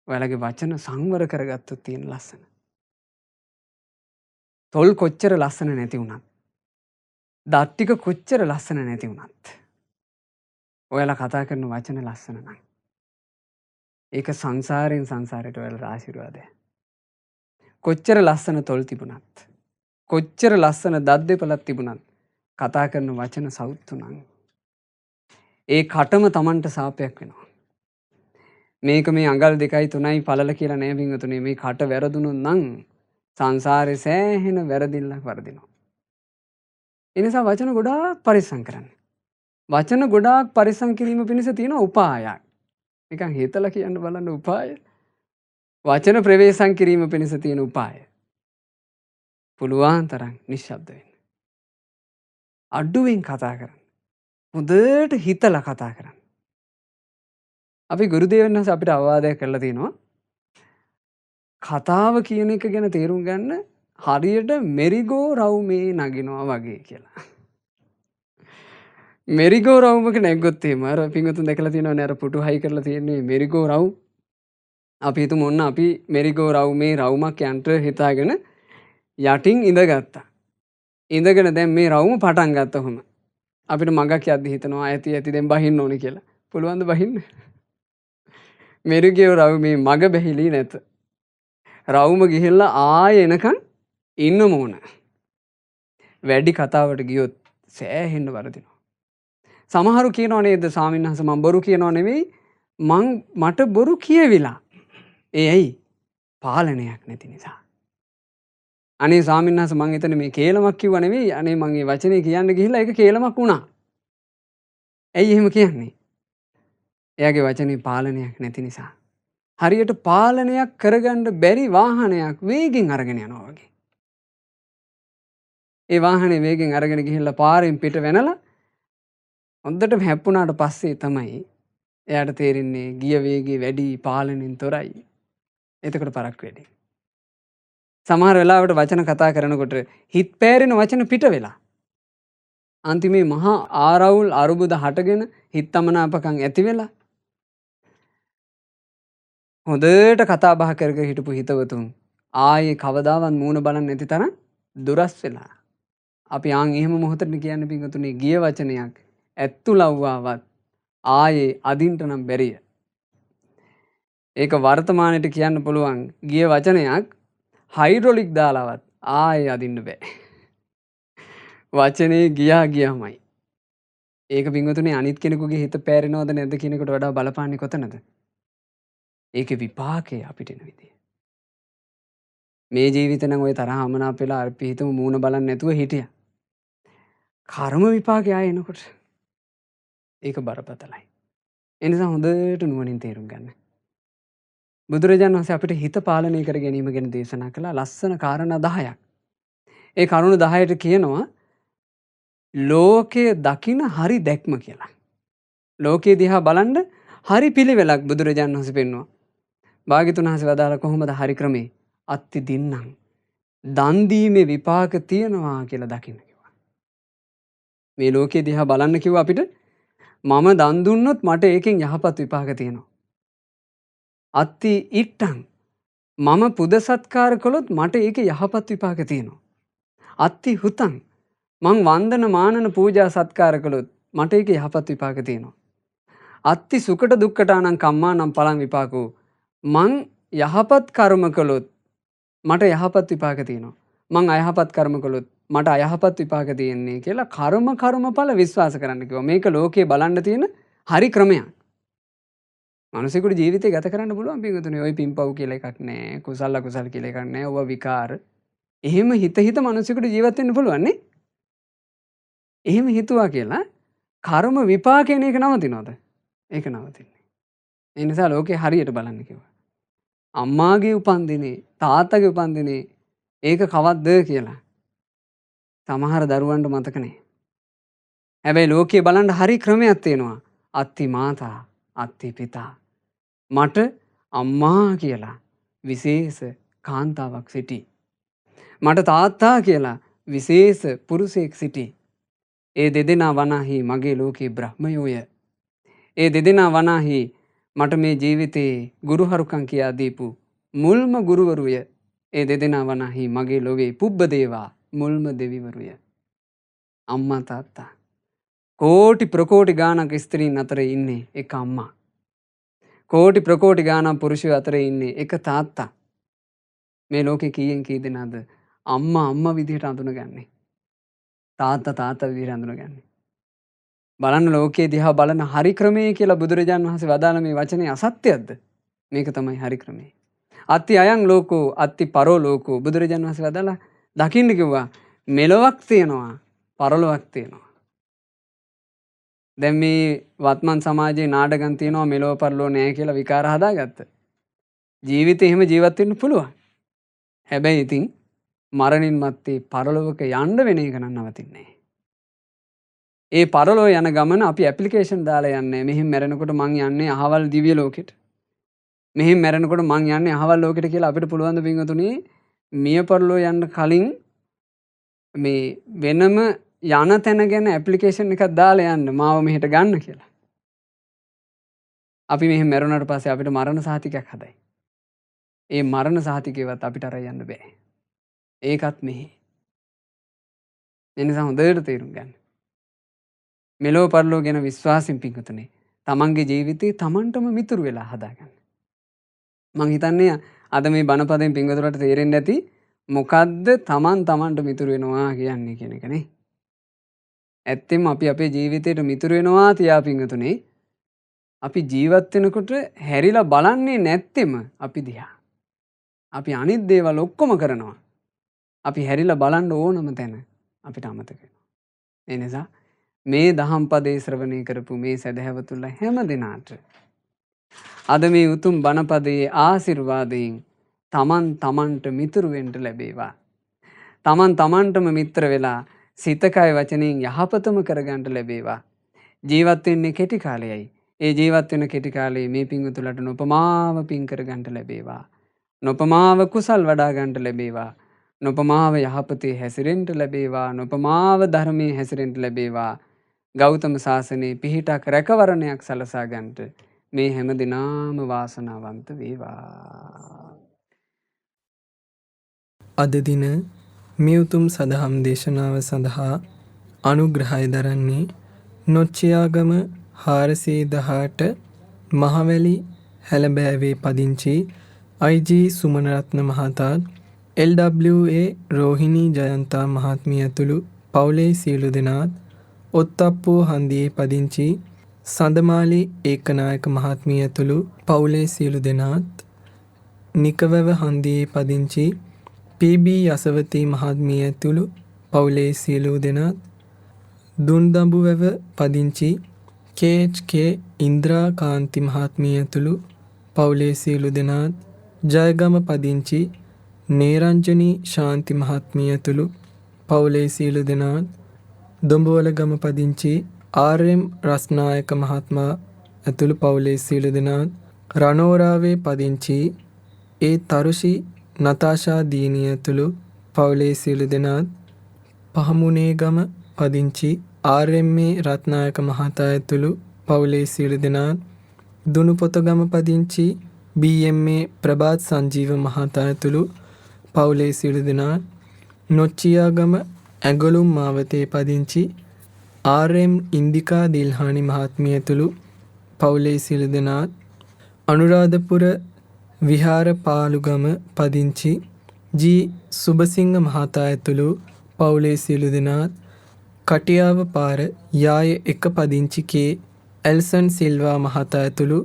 ඔයාලගේ වචන සංවර කරගත්තොත් තියෙන ලස්සන. තොල් කොච්චර ලස්සන නැති වුණත් දත් ටික කොච්චර ලස්සන නැති වුණත් ඔයාලා කතා කරන වචන ලස්සන නම් ඒක සංසාරයෙන් සංසාරයට ඔයාලට ආශිර්වාදය. කොච්චර ලස්සන තොල් තිබුණත් කොච්චර ලස්සන දත් දෙපළක් තිබුණත් කතා කරන වචන සෞත්තු නම් ඒ කටම Tamanට සාපයක් වෙනවා. මේක මේ අඟල් 2යි 3යි පළල කියලා නෑ පින්වතුනි. මේ කට වැරදුනොත් නම් සංසාරේ සෑහෙන වැරදිල්ලක් වර්ධිනවා. ඒ නිසා වචන ගොඩාක් පරිස්සම් කරන්න. වචන ගොඩාක් පරිස්සම් කිරීම පිණිස තියෙන උපායක්. නිකන් හිතලා කියන්න බලන්න උපාය. වචන ප්‍රවේශම් කිරීම පිණිස තියෙන උපාය. පුළුවන් තරම් නිශ්ශබ්ද වෙන්න. අඩුවෙන් කතා කරන්න. හොඳට හිතලා කතා කරන්න. අපි ගුරුදේවයන් වහන්සේ අපිට අවවාදයක් කරලා තියෙනවා. කතාව කියන එක ගැන තේරුම් ගන්න හරියට මෙරිගෝ රවුමේ නගිනවා වගේ කියලා. මෙරිගෝ රවුමක නැග්ගොත් එහෙම අර පිංගුතුන් දැකලා තියෙනවනේ අර පුටු හයි කරලා තියෙන්නේ මෙරිගෝ රවුම්. අපි හිතමු ඔන්න අපි මෙරිගෝ රවුමේ රවුමක් යන්ට හිතාගෙන යටින් ඉඳගත්තා. ඉඳගෙන දැන් මේ රවුම පටන් ගත්තොම අපිට මගක් යද්දි හිතනවා ඇති දැන් බහින්න ඕනේ කියලා. පුළුවන් ද බහින්න? මෙරිගෝ රවුමේ මග බැහිලි නැත. රවුම ගිහිල්ලා ආයෙ එනකන් ඉන්නම ඕන. වැඩි කතාවට ගියොත් සෑහෙන්න වරදිනවා. සමහරු කියනවා නේද ස්වාමීන් වහන්සේ මම බොරු කියනවා නෙවෙයි මට බොරු කියවිලා. ඒ ඇයි? පාලනයක් නැති නිසා. අනේ ස්වාමීන් වහන්සේ මං එතන මේ කේලමක් කිව්ව නෙවෙයි. අනේ මං මේ වචනේ කියන්න ගිහිල්ලා ඒක කේලමක් වුණා. ඇයි එහෙම කියන්නේ? එයාගේ වචනේ පාලනයක් නැති නිසා. හරියට පාලනයක් කරගන්න බැරි වාහනයක් වේගෙන් අරගෙන යනවා වගේ. ඒ වාහනේ වේගෙන් අරගෙන ගිහිල්ලා පාරෙන් පිට වෙනලා හොඳටම හැප්පුණාට පස්සේ තමයි එයාට තේරෙන්නේ ගිය වේගය වැඩි පාලනෙන් තොරයි. එතකොට පරක් වෙන්නේ. සමහර වෙලාවට වචන කතා කරනකොට හිත පෑරෙන වචන පිට වෙලා. අන්තිමේ මහා ආරවුල් අරුබුද හටගෙන හිතමනාපකම් ඇති වෙලා. හොඳට කතා බහ කර කර හිටපු හිතවතුන් ආයේ කවදාවත් මූණ බලන්න නැති තරම් දුරස් වෙලා. අපි ආන් එහෙම මොහොතට කියන්නේ පින්වතුනි ගිය වචනයක් ඇත්තුලව්වාවත් ආයේ අදින්ට නම් බැරිය. ඒක වර්තමානයට කියන්න පුළුවන් ගිය වචනයක් හයිඩ්‍රොලික් දාලාවත් ආයේ අදින්න බෑ. වචනේ ගියාමයි. ඒක පින්වතුනි අනිත් කෙනෙකුගේ හිත පෑරෙනවද නැද්ද කියන එකට වඩා බලපාන්නේ කොතනද? ඒකේ විපාකය අපිට එන විදිය. මේ ජීවිතේ නම් ওই තරහ අමනාප වෙලා අපි හිතමු මූණ බලන්න නැතුව හිටියා. කර්ම විපාකය ආයෙ එනකොට ඒක බරපතලයි. ඒ නිසා හොඳට නුවණින් තේරුම් ගන්න. බුදුරජාණන් වහන්සේ අපිට හිත පාලනය කර ගැනීම ගැන දේශනා කළා ලස්සන කාරණා 10ක්. ඒ කරුණු 10ට කියනවා ලෝකයේ දකින හරි දැක්ම කියලා. ලෝකයේ දිහා බලන්න හරි පිළිවෙලක් බුදුරජාණන් වහන්සේ පෙන්වුවා. භාග්‍යතුන් වහන්සේ වදාළ කොහොමද හරි ක්‍රමේ? අත්ති දින්නම්. දන් දීමේ විපාක තියනවා කියලා දකින්න කිව්වා. මේ ලෝකයේ දිහා බලන්න කිව්වා අපිට මම දන් දුන්නොත් මට ඒකෙන් යහපත් විපාක තියෙනවා. අත්ති ඉට්ටං මම පුද සත්කාර කළොත් මට ඒකේ යහපත් විපාක තියෙනවා. අත්ති හුතං මං වන්දන මානන පූජා සත්කාර කළොත් මට ඒකේ යහපත් විපාක තියෙනවා. අත්ති සුකට දුක්කටානම් කම්මානම් පලං විපාකෝ මං යහපත් කර්ම කළොත් මට යහපත් විපාක තියෙනවා. මං අයහපත් කර්ම කළොත් මට අයහපත් විපාක තියෙන්නේ කියලා කර්මඵල විශ්වාස කරන්න කිව්වා. මේක ලෝකේ බලන්න තියෙන හරි ක්‍රමයක්. මිනිසෙකුට ජීවිතේ ගත කරන්න පුළුවන් පින්වතුනි. ওই පින්පව් කියලා එකක් නැහැ. කුසල අකුසල කියලා එකක් නැහැ. ඕවා විකාර. එහෙම හිත මිනිසෙකුට ජීවත් වෙන්න පුළුවන් නේ. එහෙම හිතුවා කියලා කර්ම විපාකේන එක නවතිනවද? ඒක නවතින්නේ. ඒ නිසා ලෝකේ හරියට බලන්න කිව්වා. අම්මාගේ උපන්දිනේ, තාත්තගේ උපන්දිනේ ඒක කවද්ද කියලා. සමහර දරුවන්ට මතක නැහැ. හැබැයි ලෝකේ බලන්න හරි ක්‍රමයක් තියෙනවා. අත්ති මාතා, අත්ති පිතා. මට අම්මා කියලා විශේෂ කාන්තාවක් සිටි. මට තාත්තා කියලා විශේෂ පුරුෂයෙක් සිටි. ඒ දෙදෙනා වනාහි මගේ ලෝකේ බ්‍රහ්මයෝය. ඒ දෙදෙනා වනාහි මට මේ ජීවිතේ ගුරුහරුකම් කියා දීපු මුල්ම ගුරුවරුය. ඒ දෙදෙනා වනාහි මගේ ලෝකේ පුබ්බදේවා මුල්ම දෙවිවරුය. අම්මා තාත්තා. කෝටි ප්‍රකෝටි ගානක් ස්ත්‍රීන් අතර ඉන්නේ එක අම්මා. කෝටි ප්‍රකෝටි ගානක් පුරුෂයෝ අතර ඉන්නේ එක තාත්තා. මේ ලෝකේ කීයෙන් කී දෙනාද අම්මා විදිහට අඳුනගන්නේ? තාත්තා විදිහට අඳුනගන්නේ? බලන්න ලෝකයේ දිහා බලන හරි ක්‍රමයේ කියලා බුදුරජාණන් වහන්සේ වදාළ මේ වචනේ අසත්‍යයක්ද? මේක තමයි හරි ක්‍රමය. අත්ති අයං ලෝකෝ අත්ති පරෝ ලෝකෝ බුදුරජාණන් වහන්සේ වදාලා දකින්න කිව්වා මෙලොවක් තියෙනවා පරලොවක් තියෙනවා. දැන් මේ වත්මන් සමාජයේ නාඩගම් තියෙනවා මෙලොව පරලොව නැහැ කියලා විකාර හදාගත්ත. ජීවිතේ එහෙම ජීවත් වෙන්න පුළුවන්. හැබැයි ඉතින් මරණින් මත්තේ පරලොවක යන්න වෙන එක නම් නවතින්නේ නැහැ. ඒ පරලෝ යන ගමන අපි ඇප්ලිකේෂන් දාලා යන්නේ. මෙහෙම මැරෙනකොට මං යන්නේ අහවල් දිව්‍ය ලෝකෙට. මෙහෙම මැරෙනකොට මං යන්නේ අහවල් ලෝකෙට කියලා අපිට පුළුවන් ද පින්වතුනි මිය පරලෝ යන්න කලින් මේ වෙනම යන තැන ගැන ඇප්ලිකේෂන් එකක් දාලා යන්න මාව මෙහෙට ගන්න කියලා. අපි මෙහෙම මැරුණාට පස්සේ අපිට මරණ සහතිකයක් හදයි. ඒ මරණ සහතිකේවත් අපිට අරන් යන්න බෑ. ඒකත් මෙහි. එනිසා හොඳට තේරුම් ගන්න. මෙලෝ පරලෝ ගැන විශ්වාසින් පිංගුතුනේ තමන්ගේ ජීවිතේ තමන්ටම මිතුරු වෙලා හදාගන්න. මං හිතන්නේ අද මේ බණපදයෙන් පිංගුතුරට තේරෙන්නේ නැති මොකද්ද තමන්ට මිතුරු වෙනවා කියන්නේ කියන එක නේ. ඇත්තෙන්ම අපි අපේ ජීවිතයට මිතුරු වෙනවා තියා පිංගතුනේ. අපි ජීවත් වෙනකොට හැරිලා බලන්නේ නැත්තෙම අපි දිහා. අපි අනිත් දේවල් ඔක්කොම කරනවා. අපි හැරිලා බලන්න ඕනම තැන අපිට අමතක වෙනවා. ඒ නිසා මේ දහම් පදේ ශ්‍රවණය කරපු මේ සදහැවතුල්ලා හැම දිනාට අද මේ උතුම් බණපදයේ ආශිර්වාදයෙන් තමන් තමන්ට මිතුරු වෙන්න ලැබේවා. තමන් තමන්ටම මිත්‍ර වෙලා සිත කය වචනයෙන් යහපතම කරගන්න ලැබේවා. ජීවත් වෙන්නේ කෙටි කාලයයි. ඒ ජීවත් වෙන කෙටි කාලේ මේ පින්වතුලට නොපමාව පින් කරගන්න ලැබේවා. නොපමාව කුසල් වඩා ගන්න ලැබේවා. නොපමාව යහපතේ හැසිරෙන්න ලැබේවා. නොපමාව ධර්මයේ හැසිරෙන්න ලැබේවා. ගෞතම සාසනයේ පිහිටක් රැකවරණයක් සලසා ගන්නට මේ හැම දිනාම වාසනාවන්ත වේවා. අද දින මේ උතුම් සදහම් දේශනාව සඳහා අනුග්‍රහය දරන්නේ නොච්චයාගම 418 මහවැලි හැලබෑවේ පදිංචි IG සුමනරත්න මහතාත් LWA රෝහිණී ජයන්තා මහත්මිය ඇතුළු පවුලේ සියලු දෙනාත් ඔත්තප්පෝ හන්දියේ පදිංචි සඳමාලි ඒකනායක මහත්මිය ඇතුළු පවුලේ සියලු දෙනාත් නිකවැව හන්දියේ පදිංචි PB යසවතී මහත්මිය ඇතුළු පවුලේ සියලු දෙනාත් දුන්දඹුවැව පදිංචි KHK ඉන්ද්‍රා කාන්ති මහත්මිය ඇතුළු පවුලේ සියලු දෙනාත් ජයගම පදිංචි නේරංජනී ශාන්ති මහත්මිය ඇතුළු පවුලේ සියලු දෙනාත් දොඹවලගම පදිංචි RM රස්නායක මහත්මයා ඇතුළු පවුලේ සියලු දෙනාත් රණෝරාවේ පදිංචි ඒ තරුෂි නතාෂා දීනිය ඇතුළු පවුලේ සියලු දෙනාත් පහමුණේගම පදිංචි RMA රත්නායක මහතා ඇතුළු පවුලේ සියලු දෙනාත් දුනුපොතගම පදිංචි BMA ප්‍රභාත් සංජීව මහතා ඇතුළු පවුලේ සියලු දෙනාත් නොච්චියාගම ඇඟලුම් මාවතේ පදිංචි RM ඉන්දිකා දිල්හානි මහත්මිය ඇතුළු පවුලේ සියලු දෙනාත් අනුරාධපුර විහාර පාලුගම පදිංචි G සුබසිංහ මහතා ඇතුළු පවුලේ සියලු දෙනාත් කටියාව පාර යාය එක පදිංචි K එල්සන් සිල්වා මහතා ඇතුළු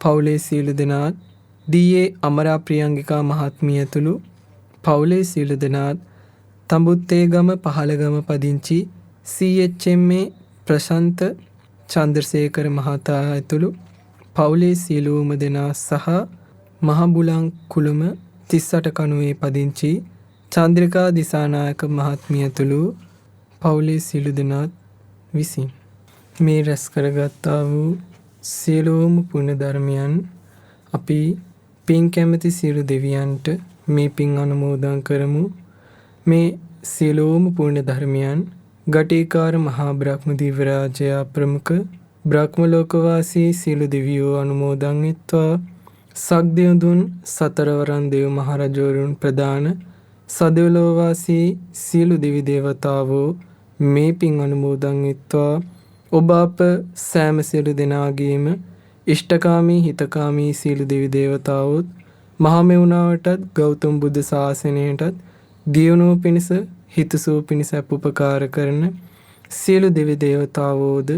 පවුලේ සියලු දෙනාත් DA අමරා ප්‍රියංගිකා මහත්මිය ඇතුළු පවුලේ සියලු දෙනාත් තඹුත්තේගම පහළගම පදිංචි CHMA ප්‍රශාන්ත චන්ද්‍රසේකර මහතා ඇතුළු පවුලේ සියලුම දෙනා සහ මහබුලන් කුළුම 38 කණුවේ පදිංචි චන්ද්‍රිකා දිසානායක මහත්මිය ඇතුළු පවුලේ සියලු දෙනාත් විසින් මේ රැස් කරගත්තා වූ සියලුම පුණ්‍ය ධර්මයන් අපි පින් කැමැති සියලු දෙවියන්ට මේ පින් අනුමෝදන් කරමු. මේ සියලුම පුණ්‍ය ධර්මයන් ගටිකාර මහා බ්‍රහ්ම දිව්‍ය රාජ්‍ය ප්‍රමුඛ බ්‍රහ්ම ලෝකවාසී සියලු දෙවියෝ අනුමෝදන් වෙත්වා. සක්දියුදුන් සතරවරන් දේව මහරජවරුන් ප්‍රදාන සදෙව්ලොවවාසී සියලු දෙවි දේවතාවෝ මේ පින් අනුමෝදන් වෙත්වා. ඔබ අප සෑම සියලු දෙනාගේම ඉෂ්ඨකාමී හිතකාමී සියලු දෙවි දේවතාවොත් මහමෙවුනාවටත් ගෞතම බුද්ධ ශාසනයටත් දියුණුව පිණිස හිතසුව පිණිස උපකාර කරන සියලු දෙවි දේවතාවෝද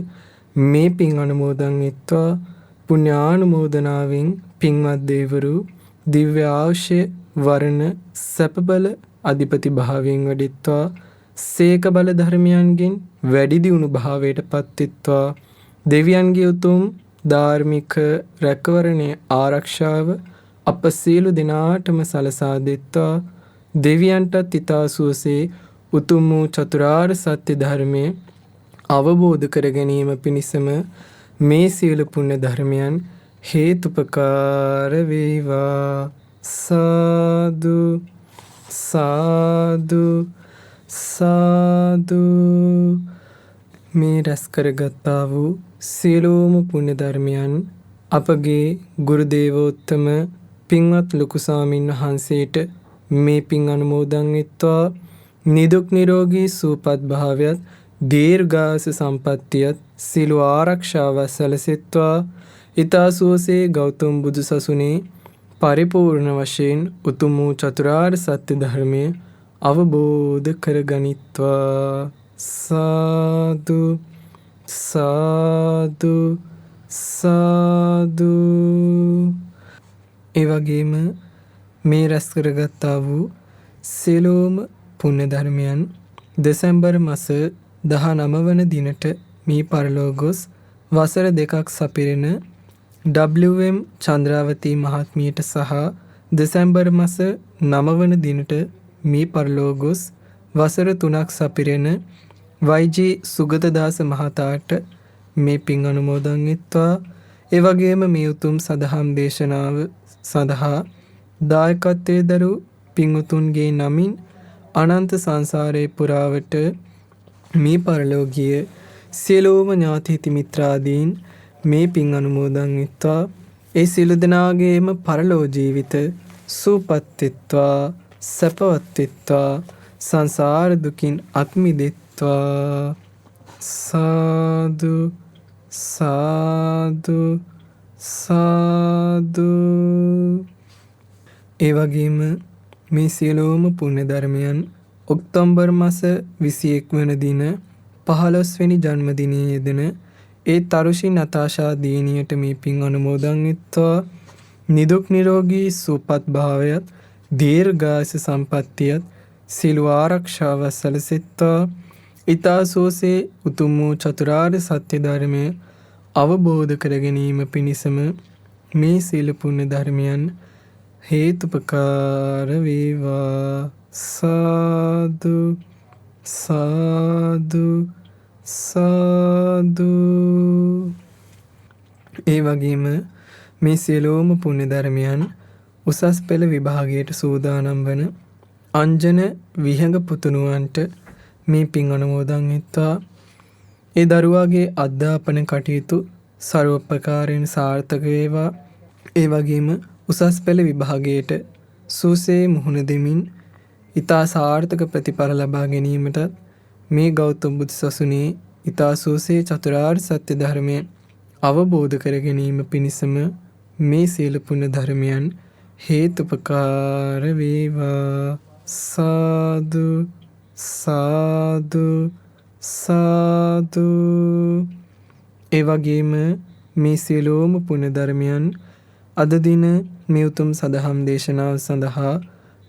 මේ පින් අනුමෝදන් වෙත්වා. පුණ්‍යානුමෝදනාවෙන් පින්වත් දේවරු දිව්‍ය ආශය වරණ සැපබල අධිපති භාවයෙන් වැඩිත්වා. සේක බල ධර්මයන්ගෙන් වැඩි දියුණු භාවයට පත්වෙත්වා. දෙවියන්ගේ උතුම් ධාර්මික රැකවරණය ආරක්ෂාව අප සියලු දෙනාටම සලසා දෙත්වා. දෙවියන්ටත් ඊතා සුවසේ උතුම් වූ චතුරාර්ය සත්‍ය ධර්මය අවබෝධ කර ගැනීම පිණිසම මේ සියලු පුණ්‍ය ධර්මයන් හේතුපකාර වේවා. සාදු සාදු සාදු. මේ රැස් කරගත්තා වූ සියලුම පුණ්‍ය ධර්මයන් අපගේ ගුරු දේවෝත්තම පින්වත් ලොකු ස්වාමීන් වහන්සේට මේ පින් අනුමෝදන් වෙත්වා. නිදුක් නිරෝගී සුවපත් භාවයත් දීර්ඝාස සම්පත්තියත් සිළු ආරක්ෂාව සැලසෙත්වා. ඊතා සුවසේ ගෞතම බුදු සසුනේ පරිපූර්ණ වශයෙන් උතුම් වූ චතුරාර්ය සත්‍ය ධර්මය අවබෝධ කරගනිත්වා. සාදු සාදු සාදු. ඒ වගේම මේ රැස් කරගත්තා වූ සියලුම පුණ්‍ය ධර්මයන් දෙසැම්බර් මාස 19 වන දිනට මේ පරලෝ ගොස් වසර 2ක් සපිරෙන WM චන්ද්‍රාවතී මහත්මියට සහ දෙසැම්බර් මාස 9 වන දිනට මේ පරලෝ ගොස් වසර 3ක් සපිරෙන YG සුගතදාස මහතාට මේ පින් අනුමෝදන් වෙත්වා. ඒ වගේම මේ උතුම් සදහම් දේශනාව සඳහා දායකත්වයේ දරු පින්වතුන්ගේ නමින් අනන්ත සංසාරේ පුරාවට මේ පරලෝකීය සියලුම ඥාති හිත මිත්‍රාදීන් මේ පින් අනුමෝදන් වෙත්වා. ඒ සියලු දෙනාගේම පරලෝ ජීවිත සුවපත් වෙත්වා, සැපවත් වෙත්වා, සංසාර දුකින් අත් මිදෙත්වා. සාදු සාදු සාදු. ඒ වගේම මේ සියලුම පුණ්‍ය ධර්මයන් ඔක්තෝබර් මාස 21 වන දින 15 වෙනි ජන්මදිනයේ යෙදෙන ඒ තරුෂි නතාෂා දියණියට මේ පින් අනුමෝදන් වෙත්වා. නිදුක් නිරෝගී සුවපත් භාවයත් දීර්ඝායුෂ සම්පන්නියත් සියලු ආරක්ෂාව සැලසෙත්වා. ඊතා සෝසේ උතුම් වූ චතුරාර්ය සත්‍ය ධර්මය අවබෝධ කර ගැනීම පිණිසම මේ සීල පුණ්‍ය ධර්මයන් හේතුපකාර වේවා. සාදු සාදු සාදු. ඒ වගේම මේ සියලුම පුණ්‍ය ධර්මයන් උසස් පෙළ විභාගයට සූදානම් වන අංජන විහඟ පුතුණුවන්ට මේ පින් අනුමෝදන් වෙත්වා. ඒ දරුවාගේ අධ්‍යාපන කටයුතු ਸਰවපකාරයෙන් සාර්ථක වේවා. ඒ වගේම උසස් පෙළ විභාගයට සුසේ මුහුණ දෙමින් ඊතා සාර්ථක ප්‍රතිඵල ලබා ගැනීමට මේ ගෞතම බුදු සසුනේ ඊතා සුසේ චතුරාර්ය සත්‍ය ධර්මය අවබෝධ කර ගැනීම පිණිසම මේ සීල පුණ්‍ය ධර්මයන් හේතුපකාර වේවා. සාදු සාදු සාදු. ඒ වගේම මේ සියලුම පුණ්‍ය ධර්මයන් අද දින මේ උතුම් සදහම් දේශනාව සඳහා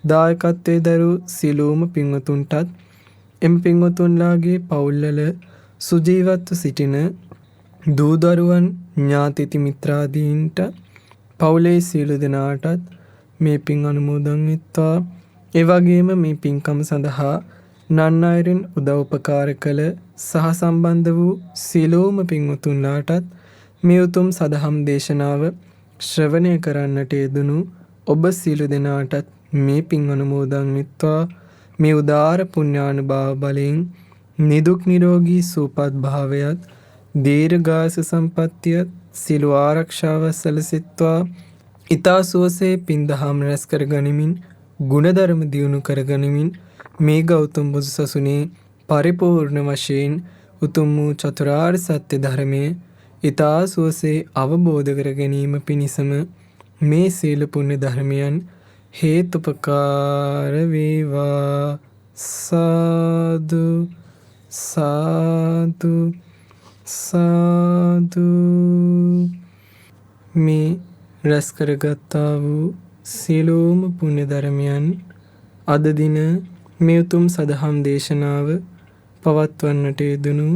දායකත්වයේ දරු සියලුම පින්වතුන්ටත් එම් පින්වතුන්ලාගේ පවුල්වල සුජීවත්ව සිටින දූ දරුවන් ඥාති මිත්‍රාදීන්ට පවුලේ සියලු දෙනාටත් මේ පින් අනුමෝදන් වෙත්වා. ඒ වගේම මේ පින්කම සඳහා නන් අයරින් උදව් උපකාර කළ සහ සම්බන්ධ වූ සියලුම පින්වතුන්ලාටත් මේ උතුම් සදහම් දේශනාව ශ්‍රවණය කරන්නට යෙදුණු ඔබ සියලු දෙනාටත් මේ පින් අනුමෝදන් වෙත්වා. මේ උදාර පුණ්‍යානුභාව බලයෙන් නිදුක් නිරෝගී සුවපත් භාවයත් දීර්ඝායුෂ සම්පන්නියත් සියලු ආරක්ෂාව සැලසෙත්වා. ඊතා සුවසේ පින් දහම් රැස් කර ගනිමින් ගුණධර්ම දියුණු කර ගනිමින් මේ ගෞතම බුදු සසුනේ පරිපූර්ණ වශයෙන් උතුම් වූ චතුරාර්ය සත්‍ය ධර්මයේ ඊතා සුවසේ අවබෝධ කර ගැනීම පිණිසම මේ සීල පුණ්‍ය ධර්මයන් හේතුපකාර වේවා. සාදු සාදු සාදු. මේ රැස් කරගත්තා වූ සියලුම පුණ්‍ය ධර්මයන් අද දින මේ උතුම් සදහම් දේශනාව පවත්වන්නට යෙදුණු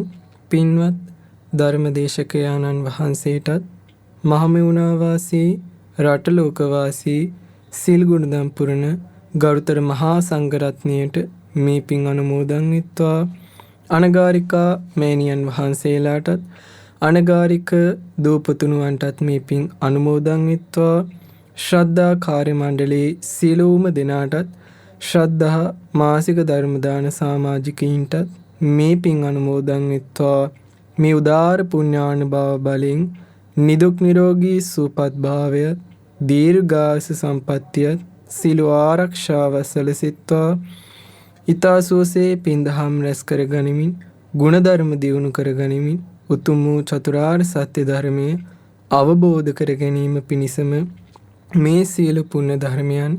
පින්වත් ධර්මදේශකයාණන් වහන්සේටත් මහමෙවුනා වාසී රටලෝක වාසී සිල් ගුණදම් පුරන ගරුතර මහා සංඝරත්නයට මේ පින් අනුමෝදන් වෙත්වා. අනගාരികා මෑණියන් වහන්සේලාටත් අනගාരിക දූපතුණුවන්ටත් මේ පින් අනුමෝදන් වෙත්වා. ශ්‍රද්ධා කාර්ය මණ්ඩලයේ සියලුම දෙනාටත් ශ්‍රද්ධා මාසික ධර්ම දාන සමාජිකයින්ටත් මේ පින් අනුමෝදන් වෙත්වා. මේ උදාර පුණ්‍යානුභාව බලෙන් නිදුක් නිරෝගී සුවපත් භාවයත් දීර්ඝායුෂ සම්පන්නියත් සියලු ආරක්ෂාව සැලසෙත්වා. ඊතා සුවසේ පින් දහම් රැස් කර ගනිමින් ගුණධර්ම දියුණු කර ගනිමින් උතුම් වූ චතුරාර්ය සත්‍ය ධර්මය අවබෝධ කර ගැනීම පිණිසම මේ සියලු පුණ්‍ය ධර්මයන්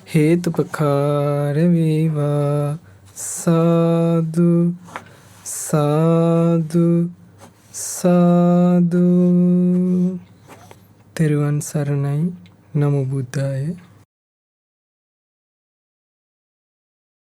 හේතුපකාර වේවා. සාදු සාදු සාදු. තෙරුවන් සරණයි. නමෝ බුද්ධාය.